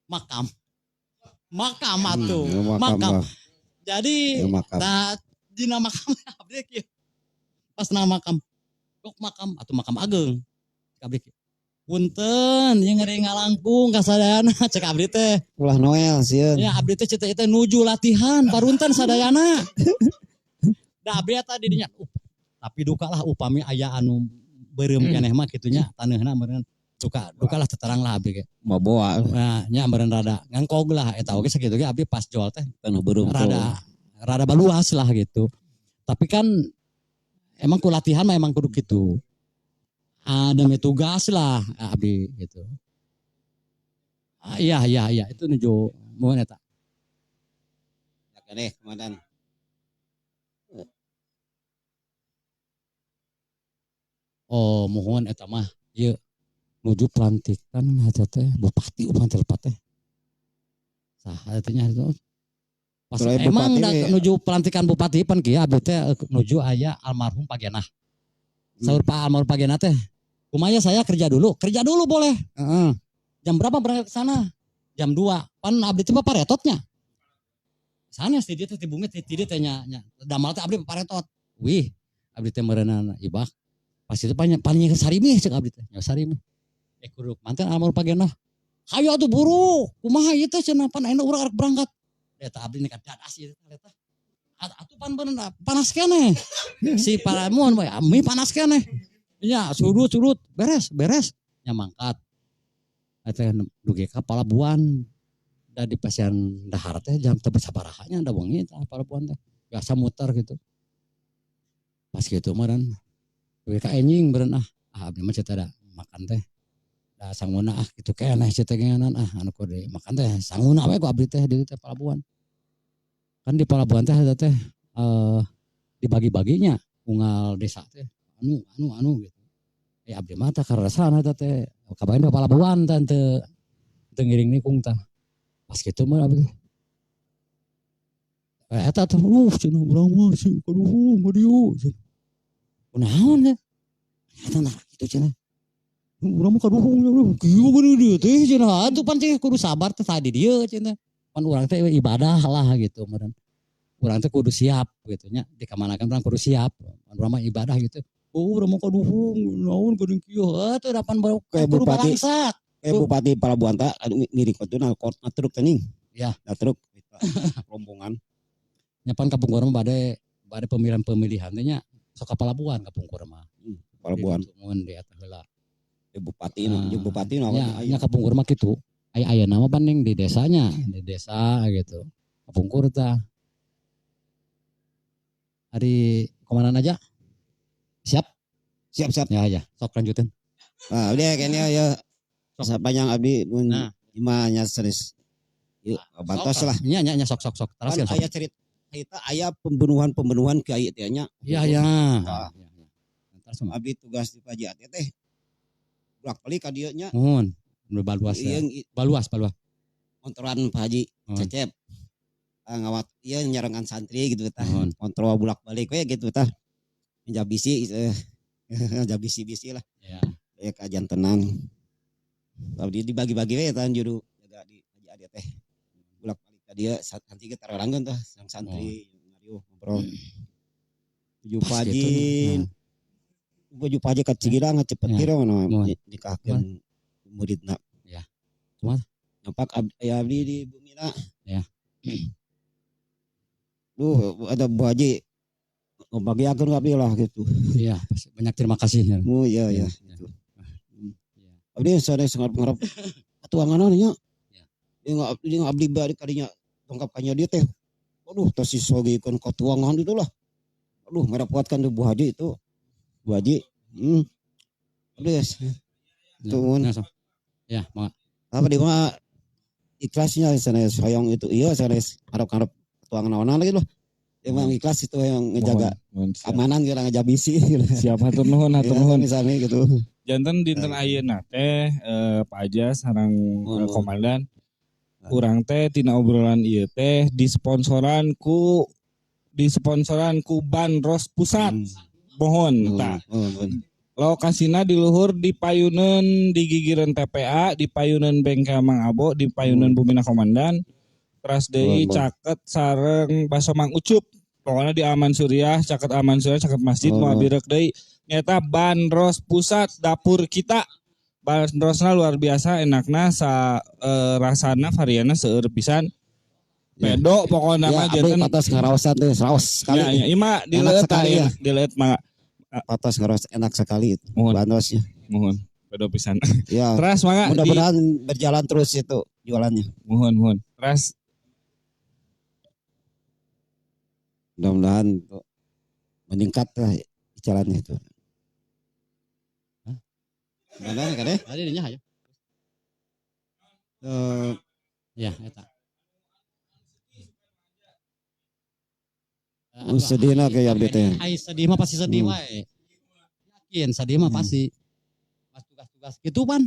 makam atuh, makam. Jadi nah di nama makam abdi kieu. Pas nama makam, kok makam atau makam ageng. Abdi kieu. Punten, yang ngeri ngalangkung kasadayana cek abdi teh. Ulah Noel sieun. Ya abdi teh cita nuju latihan parunten sadayana. Da abdi eta di dinya. Tapi duka lah upami aya anu beureum keneh mah kitunya taneuna meureun. Duka lah teterang lah abdi ge. Maboa Nah, nya meureun rada ngangkog lah eta oge sakitu ge abdi pas jual teh tanah beureum. rada baluas lah gitu. Tapi kan emang ku latihan mah emang kudu gitu. Demi tugas lah abdi gitu. Iya itu nuju mohon eta. Ya keneh komandan. Oh mohon eta mah ieu nuju pelantikan eta teh bupati upang telepat teh. Saha eta nya itu. Pas emang da nuju pelantikan bupati pan kieu abdi teh nuju aya almarhum Pagenah. Saur Pak almarhum Pagenah teh kumaya saya kerja dulu boleh. Jam berapa berangkat ke sana? Jam 2. Pan abdi teh paretotnya. Sana sih dia teh di bumi teh teh nya. Damal teh abdi paretot. Wih, abdi teh meureunana ibak. Pas itu paling sarimi cek abdi teh. Ya sarimi. Kudu manten almarhum Pagenah. Hayu atuh buru. Kumaha ieu teh cenah pan ayeuna urang arek berangkat. Eta abdi nekat dadas ieu teh. Atuh pan bener panas keneh. Si paramun mi panas keneh. Ya surut beres nya mangkat eta dugi ka Palabuhan da di pasian dahar teh jam teh sabaraha nya da wengi tah Palabuhan teh biasa muter gitu pas kitu mah dan dugi ka enjing beureun abdi mah cita da makan teh da sanguna kitu keneh cita genganan anu kudu makan teh sanguna we ku abdi teh di teh Palabuhan kan di Palabuhan teh eta teh dibagi-baginya unggal desa teh anu gitu. Ya abdi mah teh karasana teh kabain ka Palabuhan teh teu ngiring nikung tah. Pas kitu mah abdi. Eta teh cenah urang mah si kaduhung dieu. Kunaon teh? Eta nah kitu cenah. Urang mah kaduhung kieu bener dieu teh cenah. Atuh pan ceh kudu sabar teh tadi dieu cenah. Pan urang teh ibadah lah gitu meureun. Urang teh kudu siap gitu nya. Dikamanakeun urang kudu siap. Urang mah ibadah gitu. Oh, udah mau kaduhung, naon kadang kieu, teu dapan baru Kayak kudu bupati. balangsak. Bupati Palabuhan teh ngiring kotuna truk teh ning. Ya. Da truk rombongan. nyapan Kapung Kurma bade pemilihan nya sok ka pelabuhan Kapung Kurma. Pelabuhan Mun di eta heula. bupati Nya Kapung Kurma kitu. Aya nama banding di desanya, di desa gitu. Kapung Kur tah. Hari komandan aja. Siap? siap. Ya. Sok lanjutin. Ah, udah kayaknya ya. Panjang abdi mun Nah. imanya serius. Yuk, bantos lah. Nya sok. Teruskan. Kan aya cerita aya pembunuhan ke aya teh nya. Iya. Terus mah. Abdi tugas di Paji Ate teh. Bolak-balik ka dieu nya. Nuhun. Baluas ya. Baluas. Montoran Pak Haji Cecep. Ngawat ieu nyarengan santri gitu tah. Kontrol bolak-balik we gitu tah. Menjabisi jabisi lah. Ya. Ya kajian tenang. Abdi dibagi-bagi we tah juru jaga di Paji Ate teh. Bolak-balik ka dieu nanti kita rarangkeun tah sang santri Mario ngobrol. Tujuh Paji. Tujuh Paji ka Cigirang cepet kira nikahkeun muridna. Ya. Cuma nampak abdi di Bumina. Ya. Ada Bu Haji ngebagiakeun abdi lah gitu. Iya, banyak terima kasih. Oh iya. Gitu. Abdi sangat pengarap tuangan nya. Dia abdi bari kadinya tongkap kanya dia teh. Aduh, tos sisogikeun ka tuangan itu lah. Aduh, merepotkan tuh Bu Haji itu. Bu Haji. Aduh, tuh. Ya, mak. Apa di mana ikhlasnya sana sayang itu iya sana harap tuangan naonan lagi loh. Emang ikhlas itu yang ngejaga keamanan kira ngejabisi. Siapa hatur nuhun misalnya gitu. Janten dinten ayeuna teh Pak Aja sareng komandan urang teh tina obrolan ieu teh disponsoran ku Bandros Pusat. Mohon tah. Lokasina di luhur di Payuneun di gigireun TPA, di Payuneun Bengkel Mang Abo, di Payuneun Bumina Komandan. Teras deui caket sareng Baso Mang Ucup. Pokoknya di Aman Suryah, caket Aman Suryah, caket masjid mau birek deui. Nyata Bandros Pusat dapur kita. Bandrosna luar biasa enakna rasana varianna seueur pisan. Pedo pokoknya mah janten patos ngaraosan teh raos sekali. Ya, ima dileut mah patos ngaraos enak sekali itu. Bandrosnya. Mohon pedo pisan. Ya. Teras mangga mudah-mudahan berjalan terus itu jualannya. Mohon. Teras mudah-mudahan meningkat lah jalannya itu. Mudah-mudahan kan deh. Ada nya aja. Ya, eta. Sedihna kayak abdi teh. Ai sedih mah pasti sedih wae. Yakin sedih mah pasti. Pas tugas-tugas gitu pan.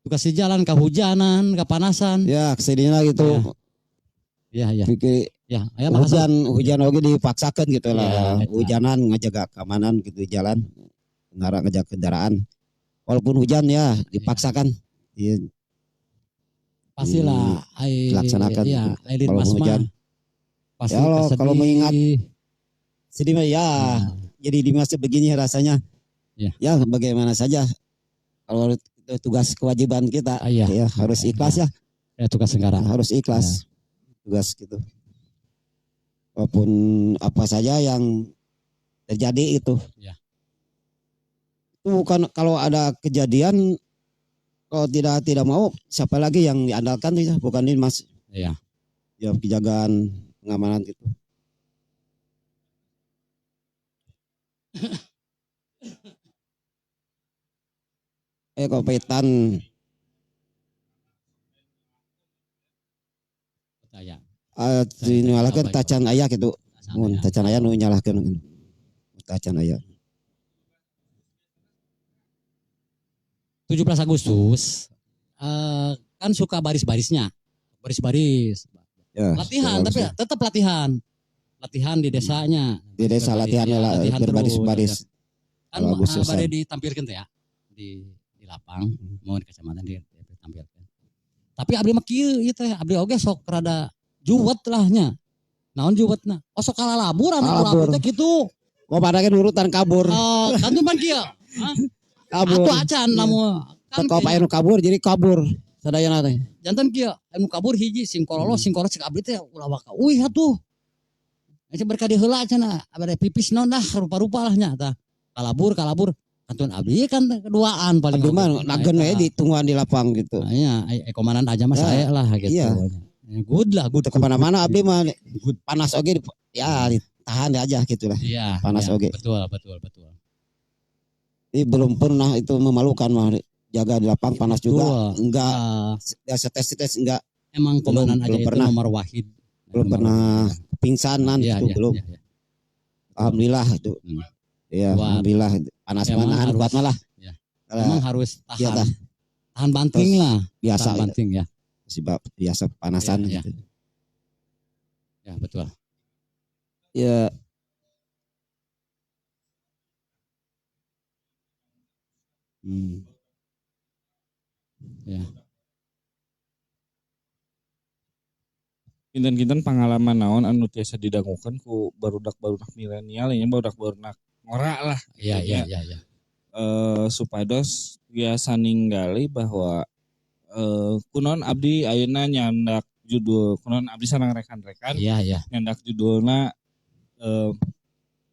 Tugas di jalan kehujanan, kepanasan. Ya, sedihna gitu. Ya. Pikir ya, hujan oge dipaksakan gitu lah. Hujanan ngajaga keamanan gitu jalan. Ngara ngajaga kendaraan. Walaupun hujan ya dipaksakan. Iya. Pastilah dilaksanakan. Iya, kalau hujan. Pasti ya kalau mengingat sedih mah ya. Jadi di masa begini rasanya. Ya bagaimana saja. Kalau tugas kewajiban kita ya harus ikhlas ya. Ya tugas negara harus ikhlas. Tugas gitu. Walaupun apa saja yang terjadi itu. Ya. Itu bukan kalau ada kejadian kalau tidak mau siapa lagi yang diandalkan itu bukan ini Mas. Iya. Ya penjagaan pengamanan gitu. Kopetan nyalakan tacan ayah gitu. Tacan ayah nu nyalakan. Tacan ayah. 17 Agustus kan suka baris-barisnya. Baris-baris. Ya, latihan tapi tetap latihan. Latihan di desanya. Di desa latihan berbaris-baris. Kan pada ditampilkan tuh ya. Di lapang mau di kecamatan ditampilkan. Tapi abdi mah kieu ieu teh abdi oge sok rada juwet lahnya. Naon juwetna? Oh sok kalalabur anu urang teh kitu. Oh padahal urutan kabur. Kan cuman kieu. Kabur. Atuh acan lamun kan kalau pae kabur jadi kabur. Sadayana teh. Janten kieu anu kabur hiji sing kololo sing korot sing abdi teh ulah waka. Uih atuh. Ece berkah diheula cenah, abade pipis naon dah rupa-rupa lah nya tah. Kalabur kantun abdi kan keduaan paling. Abdi mah nagen we ditungguan di lapang gitu. Iya, komandan aja mah saya lah gitu. Iya. Good lah, good. Untuk kemana-mana abdi mah panas oge ya ditahan aja gitu lah. Iya. Panas iya, oge. Betul. Ini belum pernah itu memalukan mah jaga di lapang panas juga. Betul. Enggak ya tes enggak. Emang komandan aja belum itu pernah. nomor wahid. Belum pernah pingsanan Iya, itu belum. Iya. Alhamdulillah itu. Ya, alhamdulillah panas manahan kuat malah. Ya. Emang harus tahan. Ya, tahan banting lah. Biasa Tahan banting ya. Sebab biasa panasan Iya, gitu. Ya, betul. Ya. Ya. Kinten-kinten pengalaman naon anu tiasa didangukeun ku barudak-barudak milenial nya barudak-barudak ngora lah. Iya. Supados biasa ninggali bahwa kunon abdi ayeuna nyandak judul kunon abdi sareng rekan-rekan Iya. nyandak judulna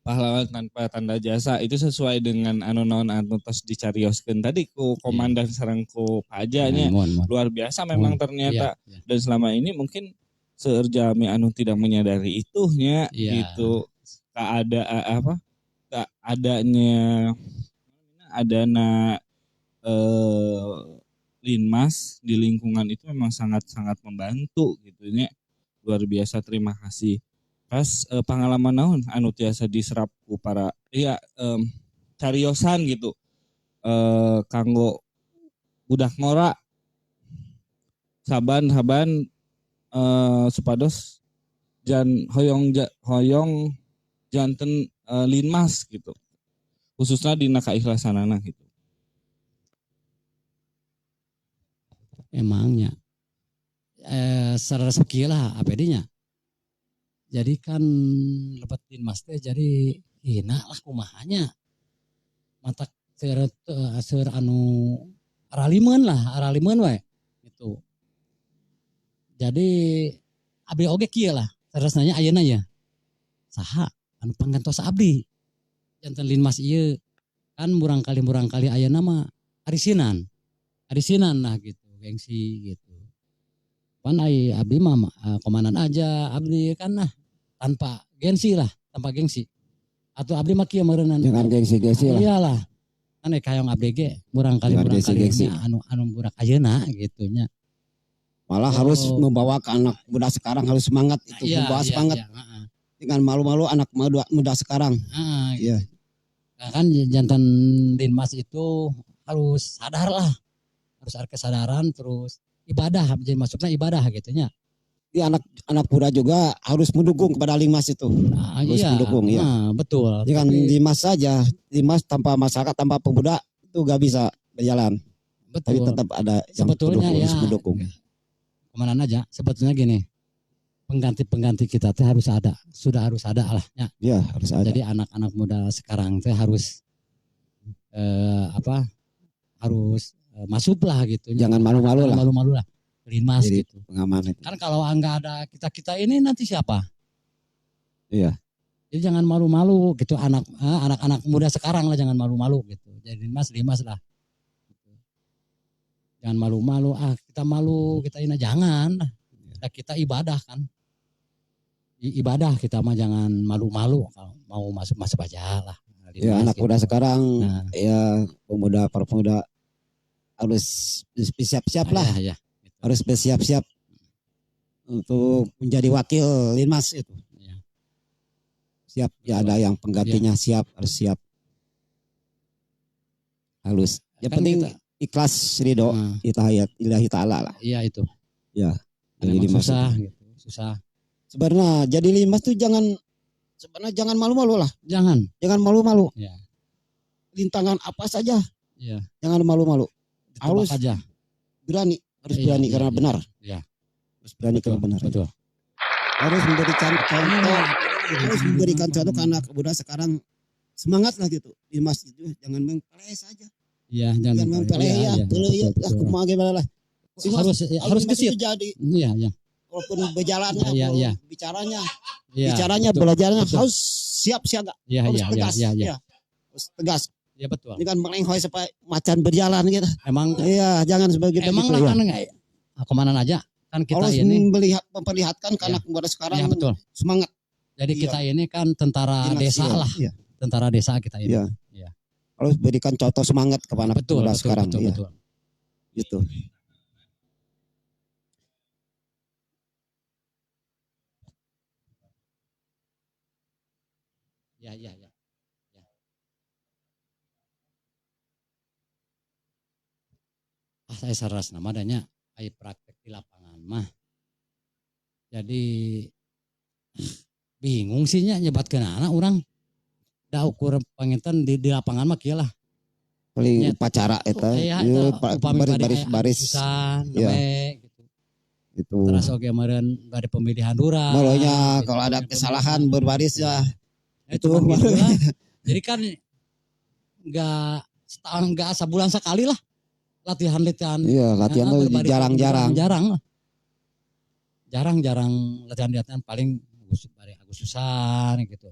pahlawan tanpa tanda jasa itu sesuai dengan anu naon anu tos dicarioskeun tadi ku komandan sareng ku pajanya luar biasa memang ternyata. Iya. Dan selama ini mungkin seueur jalmi anu tidak menyadari itunya gitu adanya linmas di lingkungan itu memang sangat membantu gitu nya. Luar biasa, terima kasih. Pas pengalaman naon anu tiasa diserap ku para cariosan gitu kanggo budak ngora saban supados hoyong janten linmas gitu khususnya dina kaikhlasanana gitu. Emangnya secara rezeki lah APD-nya. Jadi kan lepat linmas teh jadi hina lah kumahanya. Matak seur anu aralimeun we gitu. Jadi abdi oge kieu lah terusnya ayeuna ya. Saha anu panggantos abdi. Janten linmas ieu kan murang kali ayeuna mah arisinan lah gitu, gengsi gitu. Pan abdi mah komandan aja abdi kan lah tanpa gengsi. Atau abdi mah kieu meureunana. Jangan gengsi lah. Iyalah. Kan kayong abdi ge murang kali anu budak ayeuna gitu nya. Malah harus membawa ke anak muda sekarang harus semangat itu membawa semangat. Dengan malu-malu anak muda sekarang. Iya. Nah, kan jantan linmas itu harus sadar lah. Harus ada kesadaran terus ibadah jadi masuknya ibadah gitu nya. Ya, anak muda juga harus mendukung kepada linmas itu. Harus mendukung ya. Betul. Jangan linmas saja. Linmas tanpa masyarakat tanpa pemuda itu gak bisa berjalan. Betul. Tapi tetap ada yang sebetulnya harus mendukung. Kemana aja sebetulnya gini, pengganti kita teh harus ada, sudah harus ada lah ya. Iya, harus ada. Jadi anak-anak muda sekarang teh harus harus masuk lah gitu. Jangan malu-malu lah. Linmas jadi gitu. Pengaman itu. Kan kalau enggak ada kita ini nanti siapa? Iya. Jadi jangan malu-malu gitu anak-anak muda sekarang lah jangan malu-malu gitu. Jadi linmas lah. Jangan malu-malu, kita malu, kita ini jangan. Kita ibadah kan. Ibadah kita mah jangan malu-malu. Kalau mau masuk aja lah. Ya anak muda sekarang, ya pemuda harus bersiap-siap lah. Ya. Harus bersiap-siap untuk menjadi wakil linmas itu. Ya. Siap, ya ada yang penggantinya harus siap. Halus. Yang Kan penting ikhlas ridho ilahi ta'ala lah. Iya itu. Ya. Jadi susah. Sebenarnya jadi linmas tuh jangan malu-malu lah. Jangan malu-malu. Ya. Rintangan apa saja. Ya. Jangan malu-malu. Harus aja. Berani, harus berani karena benar. Ya. Harus berani karena benar. Betul. Harus memberikan contoh ke anak muda sekarang semangat lah gitu. Linmas itu jangan mempelai saja. Iya, jangan mempelai ya. Kalau ya kumaha gimana lah. Harus gesit. Jadi. Iya. Walaupun berjalannya, bicaranya, Iya, Bicaranya betul, belajarnya betul. harus siap siaga, Iya, harus iya, iya, tegas. iya, iya. Ya, harus tegas. Iya betul. Ini kan melenghoy supaya macan berjalan gitu. Emang Iya, jangan sebagai emang begitu lah ya. kan nggak kemana aja kan kita Harus ini. memperlihatkan karena kepada sekarang Iya betul. semangat. Jadi Iya. kita ini kan tentara Dinas, desa iya, lah, iya. tentara desa kita ini. Iya. Iya. Harus berikan contoh semangat kepada anak Betul, muda betul, sekarang. betul, Iya, betul. gitu. Ya, ya, ya. Ya. Saya saras nama adanya ai praktek di lapangan mah. Jadi bingung sih nya nyebatkeun anak orang. Da ukur panginten di lapangan mah kieu lah. Paling Nya, upacara eta, Iya, ieu upami bari baris-baris Agustan, Iya. gitu. itu. Terus oke meureun bari pemilihan lurah. Malonya gitu, kalau ada pemilihan kesalahan pemilihan. berbaris ya. Itu Itu gitu lah. Jadi kan enggak sebulan sekali lah latihan. Iya, latihan tuh berbari- jarang-jarang. Jarang lah. Jarang latihan paling Agustusan gitu.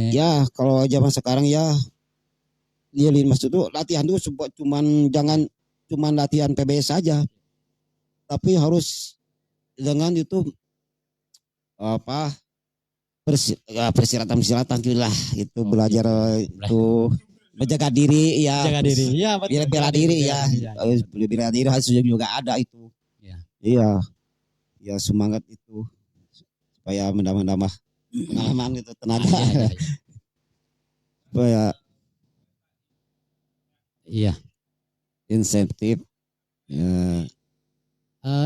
Ya, kalau zaman sekarang ya Linmas itu latihan tuh cuman latihan PBS saja. Tapi harus dengan itu apa persilatan gitu lah, itu belajar itu menjaga diri ya. Jaga diri. Iya, betul. Bela diri ya. Iya. Harus bela diri harus juga ada itu. Iya. Iya. Ya semangat itu supaya menambah pengalaman itu tenaga. Iya. Supaya Iya. insentif ya,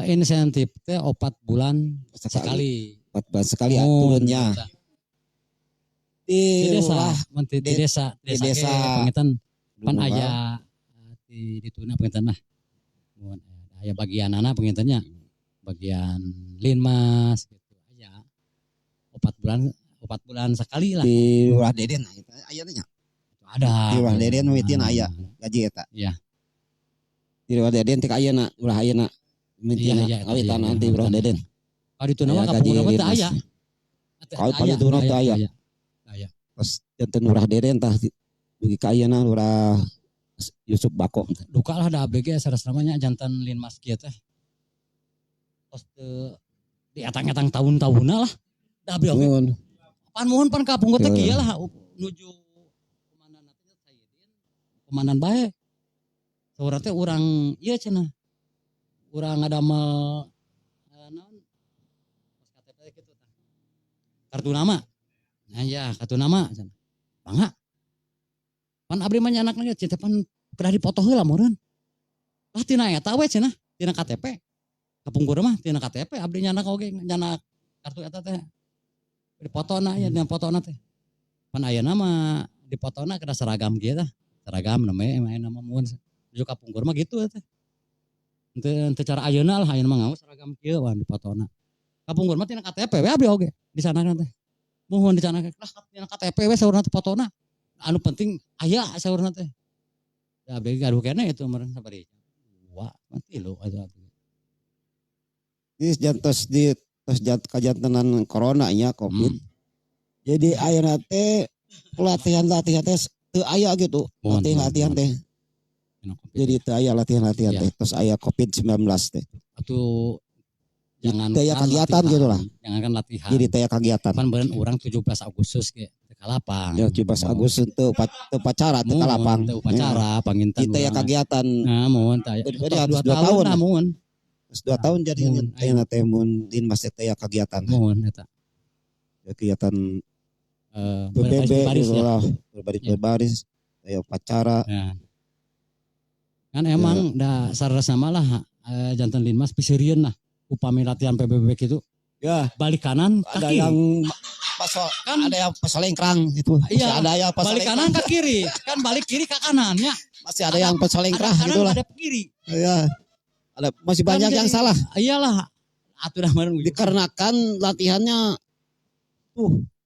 Insentif teh 4 bulan sekali. 4 bulan sekali Oh, turunnya gitu. di Di desa, lurah, di desa, di desa. penginten pan lurah. aya di tuna penginten lah. Mun aya bagian anak pengintennya. Bagian linmas gitu aja. 4 bulan sekali lah. Di lurah Deden aya nya. Ada. Di lurah Deden mitin aya gaji eta. Iya. Di lurah Deden tik ayeuna, lurah ayeuna. Mitin Iya, awitan iya, nanti iya. lurah Deden. Kalau di tuna mah Aya kampung gaji urang teh linmas. aya. Kalau paling tuna teh aya. Aya. Pas janten lurah Deden tah dugi ka ayeuna lurah Yusuf Bako. Duka lah da ABG saras namanya jantan linmas kieu teh. Tos teu di etang-etang tahun-tahunna lah. Da abdi oge. Nuhun. Pan kapung teh kieu lah nuju komandan teh Sayyidin. Komandan bae. Saurang teh urang ieu cenah. Urang ngadamel naon? Pos KTP kitu tah. Kartu nama. Nah ya, kartu nama cenah. Bangga. Pan abdi mah nya anakna cenah pan kudu dipoto heula meureun. Lah tina eta we cenah, tina KTP. Kapungkur mah tina KTP abdi nyanak oge nyanak kartu eta teh. Dipotona ya dina fotona teh. Pan ayeuna mah dipotona kada seragam kieu tah. Seragam namanya nama mun di kapungkur mah gitu teh. Henteu cara ayeuna lah ayeuna mah ngaos seragam kieu wan dipotona. Kapungkur mah tina KTP we abdi oge di sana teh. Mohon di sana lah tina KTP we saurna teh fotona. Anu penting aya saurna teh. Ya abdi gaduh keneh itu meureun sabari. Wah, mati lo atuh. Ini jantos di kajantenan corona nya Covid. Jadi ayeuna teh latihan teh teu aya gitu. Latihan teh. Jadi teu aya latihan Iya. teh. Terus aya Covid-19 teh. Atuh jangan Teu aya kegiatan gitu lah. Jangan kan latihan. Jadi teu aya kegiatan. Pan beureun urang 17 Agustus ge teu kalapang. Ya 17 Agustus teu upacara teu kalapang. Teu upacara panginten. Kita ya kegiatan. Nah, mun tah. Beri harus 2 2 tahun. lah mun. Terus 2 tahun jadi ayeuna teh mun Linmas teh ya kegiatan. Mun eta. Ya kegiatan Berbaris gitu ya. lah. Berbaris. Ya upacara. Ya. Kan emang da saras nama lah jantan Linmas pisirieun lah. Upami latihan PBB gitu. Ya, Balik kanan ada kaki. yang ada yang pesolengkrang itu. Iya, Ada yang balik kanan ke kiri. Kan balik kiri ke kanan ya. masih ada yang pesolengkrang Ada gitu kanan lah. ada kiri. Ya. Ada masih banyak Kan yang jadi- salah Iyalah. Aturan bareng. dikarenakan latihannya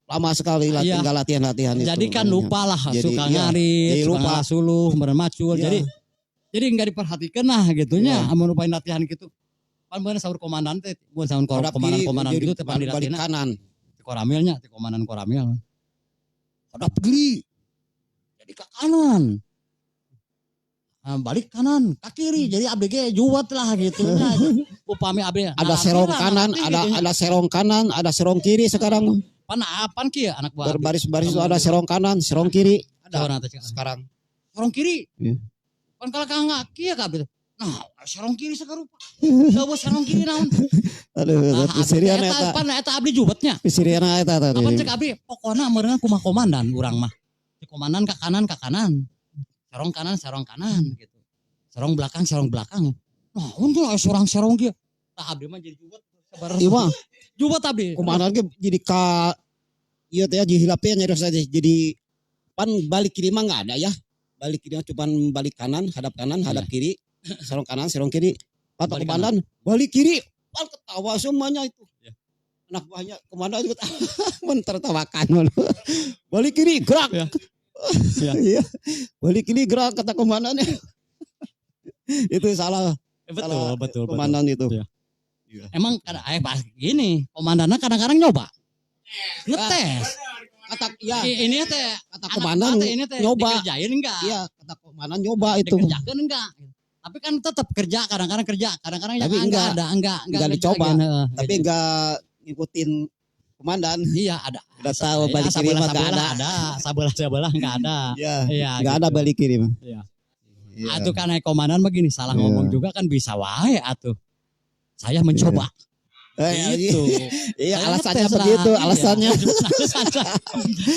lama sekali Iya. tinggal latihan itu. Jadi kan lupa lah Jadi, suka iya. ngarit, Jadi suka lupa. ngasuluh, kemarin macul. Iya. Jadi enggak diperhatikan lah gitunya. Iya. Amun upain latihan gitu. Pan bener sahur komandan teh, bukan sahur Hadap kiri, komandan jadi gitu teh pan balik dilatihna. kanan. Koramilnya, di komandan Koramil. Hadap kiri. Jadi ke kanan. Balik kanan, ke kiri. Jadi abdi ge juwet lah gitu. Nah, upami abdi. Ada serong kanan, ada serong kanan, ada serong kiri sekarang. Apaan kieu anak buah. Berbaris-baris itu ada serong kanan, serong kiri. Ada Ada sekarang. serong kiri. Iya. Kan kalau kagak kieu ka abdi. Nah, serong kiri sakarupa. Dawa serong kiri naon. Aduh, pisirian eta. Pan eta abdi juwetnya. Pisirian eta tadi. Apa cek abdi pokona meureun kumaha komandan urang mah. Di komandan ke kanan ke kanan. Serong kanan gitu. Serong belakang. Nah, untuk serong kieu. Tah abdi mah jadi juwet. Iya mah. Juwet abdi. Komandan ge jadi ka ieu teh jihilapnya nyari saja. Jadi pan balik kiri mah enggak ada ya. Balik kiri mah cuman balik kanan, hadap kiri. Serong kanan, serong kiri. Kata Balik komandan, balik kiri. Pan ketawa semuanya itu. Ya. Anak buahnya komandan juga mentertawakan. Balik kiri, gerak. Ya. Ya. Iya. Balik kiri gerak kata komandannya. Itu salah. Betul. Komandan itu. Ya. Emang gini, komandannya kadang-kadang nyoba. Ngetes. Kata iya, Ini teh kata komandan ini teh nyoba. dikerjain enggak? Iya, kata komandan nyoba itu. Dikerjakan enggak? Tapi kan tetap kerja, kadang-kadang kerja, kadang-kadang Tapi enggak dicoba. Tapi enggak ngikutin komandan. Iya, ada. Udah tahu balik kiri mah enggak ada. Sabelah enggak ada. Iya. Iya. Enggak ada balik kiri mah. Iya. Iya. Atuh kan komandan begini, salah ngomong juga kan bisa wae atuh. Saya mencoba. Gitu. Iya, Saya alasannya ngetes begitu, lah. alasannya. Iya.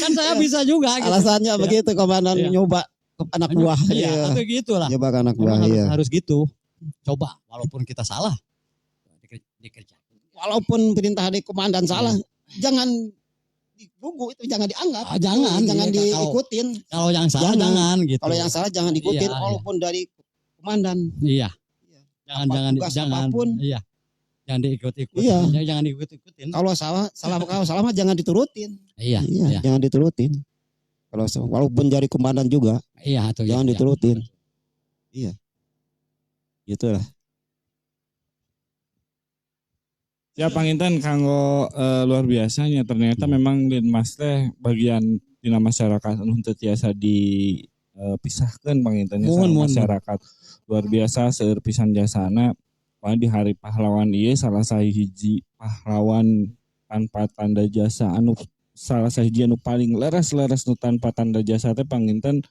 Kan saya bisa juga gitu. Alasannya Iya. begitu komandan Iya. nyoba ke anak buah. Iya, tapi gitu lah. Nyoba ke anak buah, Memang iya. harus gitu. Coba walaupun kita salah dikerjakan. Walaupun perintah dari komandan salah, jangan digugu itu, jangan dianggap. Jangan iya, diikutin. Kalau yang salah jangan gitu. Kalau yang salah jangan diikutin Iya, walaupun dari komandan. Iya. Jangan tugas jangan. apapun. Iya. Jangan diikut-ikutin. Iya. Jangan diikut-ikutin. Kalau salah mah jangan diturutin. Iya. Iya, jangan diturutin. Kalau walaupun dari komandan juga Iya, atau jangan iya. diturutin. Iya. Gitulah. Ya panginten kanggo luar biasanya ternyata memang Linmas teh bagian dina masyarakat anu teu tiasa dipisahkeun panginten sama masyarakat. Luar biasa seueur pisan jasana. Di hari pahlawan ieu salah sahiji pahlawan tanpa tanda jasa anu salah sahiji anu paling leres-leres nu tanpa tanda jasa teh panginten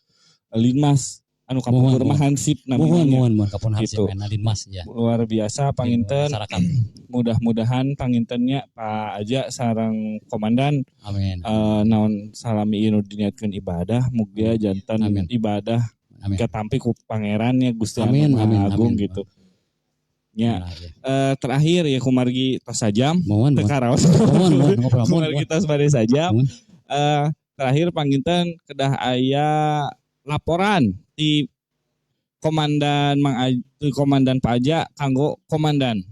Linmas anu kapungkur mah Hansip namanya. Mohon kapun Hansip Gitu. Linmas ya. Luar biasa panginten. Masyarakat. Mudah-mudahan pangintennya Pak Aja sareng komandan Amin. naon salami ieu nu diniatkeun ibadah mugia janten Amin. ibadah Amin. katampi ku pangerannya Gusti Amin, Anu amin, Maha Agung amin. gitu. Ya, Nah, ya. terakhir ya kumargi tos sajam Mohon. tekaraos. Mohon. Kumargi tos bade sajam. Mohon. Terakhir panginten kedah aya laporan di komandan komandan Pak Aja kanggo komandan.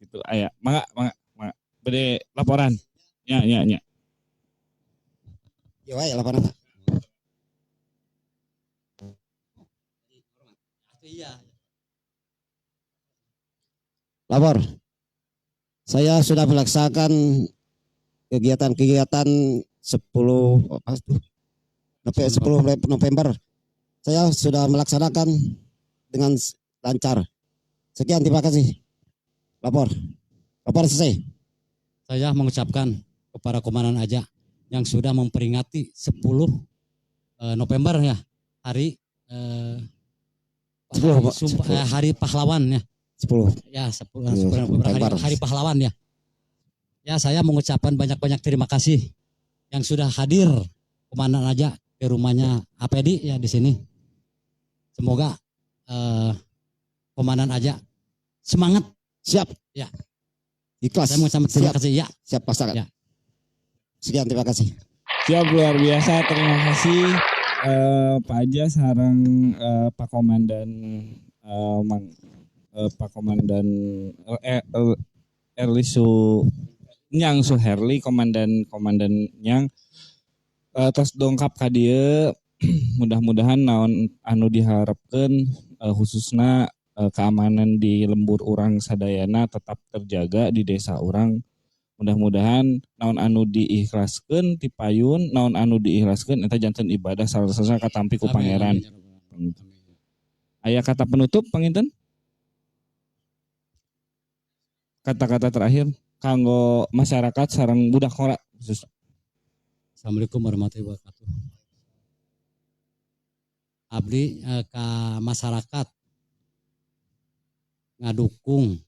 Gitu aya. Mangga bade laporan. Ya. Ya wae laporan. Iya. Lapor. Saya sudah melaksanakan kegiatan-kegiatan 10 November. Saya sudah melaksanakan dengan lancar. Sekian, terima kasih. Lapor selesai. Saya mengucapkan kepada Komandan Aja yang sudah memperingati 10 November ya, hari 10, hari pahlawan ya. 10. Ya, 10 November hari pahlawan ya. Ya, saya mengucapkan banyak-banyak terima kasih yang sudah hadir Komandan Aja ke rumahnya APD ya di sini. Semoga Komandan Aja semangat. Siap. Ya. Ikhlas. Saya mengucapkan terima kasih ya. Siap pasangan. Ya. Sekian, terima kasih. Siap, luar biasa, terima kasih Pak Aja sareng Pak Komandan Pak Komandan Erlisu Nyang Suherli komandan Nyang tos dongkap ka dieu mudah-mudahan naon anu diharapkeun khususna keamanan di lembur urang sadayana tetap terjaga di desa urang Mudah-mudahan naon anu diikhlaskeun ti payun, naon anu diikhlaskeun eta janten ibadah sareng-sareng katampi ku pangeran. Aya kata penutup panginten? Kata-kata terakhir kanggo masyarakat sareng budak Hora khusus. Assalamualaikum warahmatullahi wabarakatuh. Abdi ka masyarakat ngadukung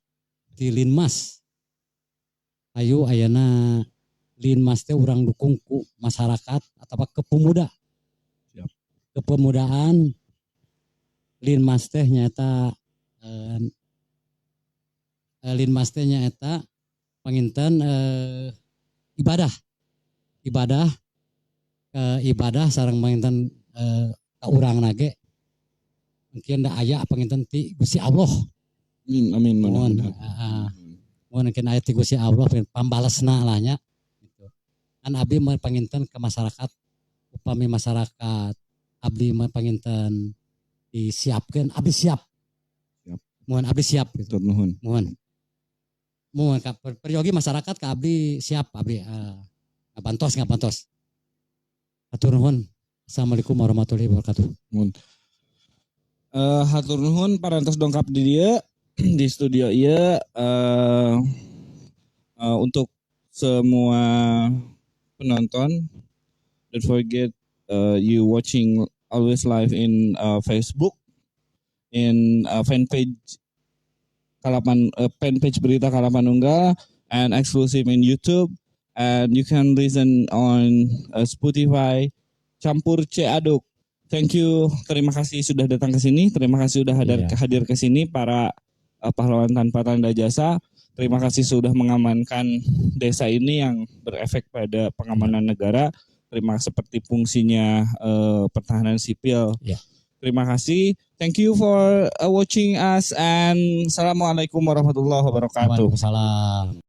di Linmas. Ayo ayana Linmas teh urang dukung ku masyarakat atau ke pemuda. Siap. Kepemudaan Linmas teh nyata Linmas teh nyata panginten ibadah sareng panginten ka urang nage mungkin da aya panginten ti Gusti Allah. Amin. Mohon mungkin aya ti Gusti Allah pambalesna lah nya gitu. Kan abdi mah panginten ke masyarakat upami masyarakat abdi mah panginten disiapkeun abdi siap. Mohon abdi siap gitu. Mohon ka peryogi masyarakat ka abdi siap abdi ngabantos. Hatur nuhun. Assalamualaikum warahmatullahi wabarakatuh. Hatur nuhun parantos dongkap di dieu di studio ieu untuk semua penonton, don't forget you watching always live in Facebook, in fanpage berita Kalapanunggal, and exclusive in YouTube, and you can listen on Spotify Campur C Aduk. Thank you, terima kasih sudah datang ke sini, terima kasih sudah hadir ke sini para pahlawan tanpa tanda jasa. Terima kasih sudah mengamankan desa ini yang berefek pada pengamanan negara. Terima kasih seperti fungsinya pertahanan sipil. Terima kasih. Thank you for watching us and assalamualaikum warahmatullahi wabarakatuh. Waalaikumsalam.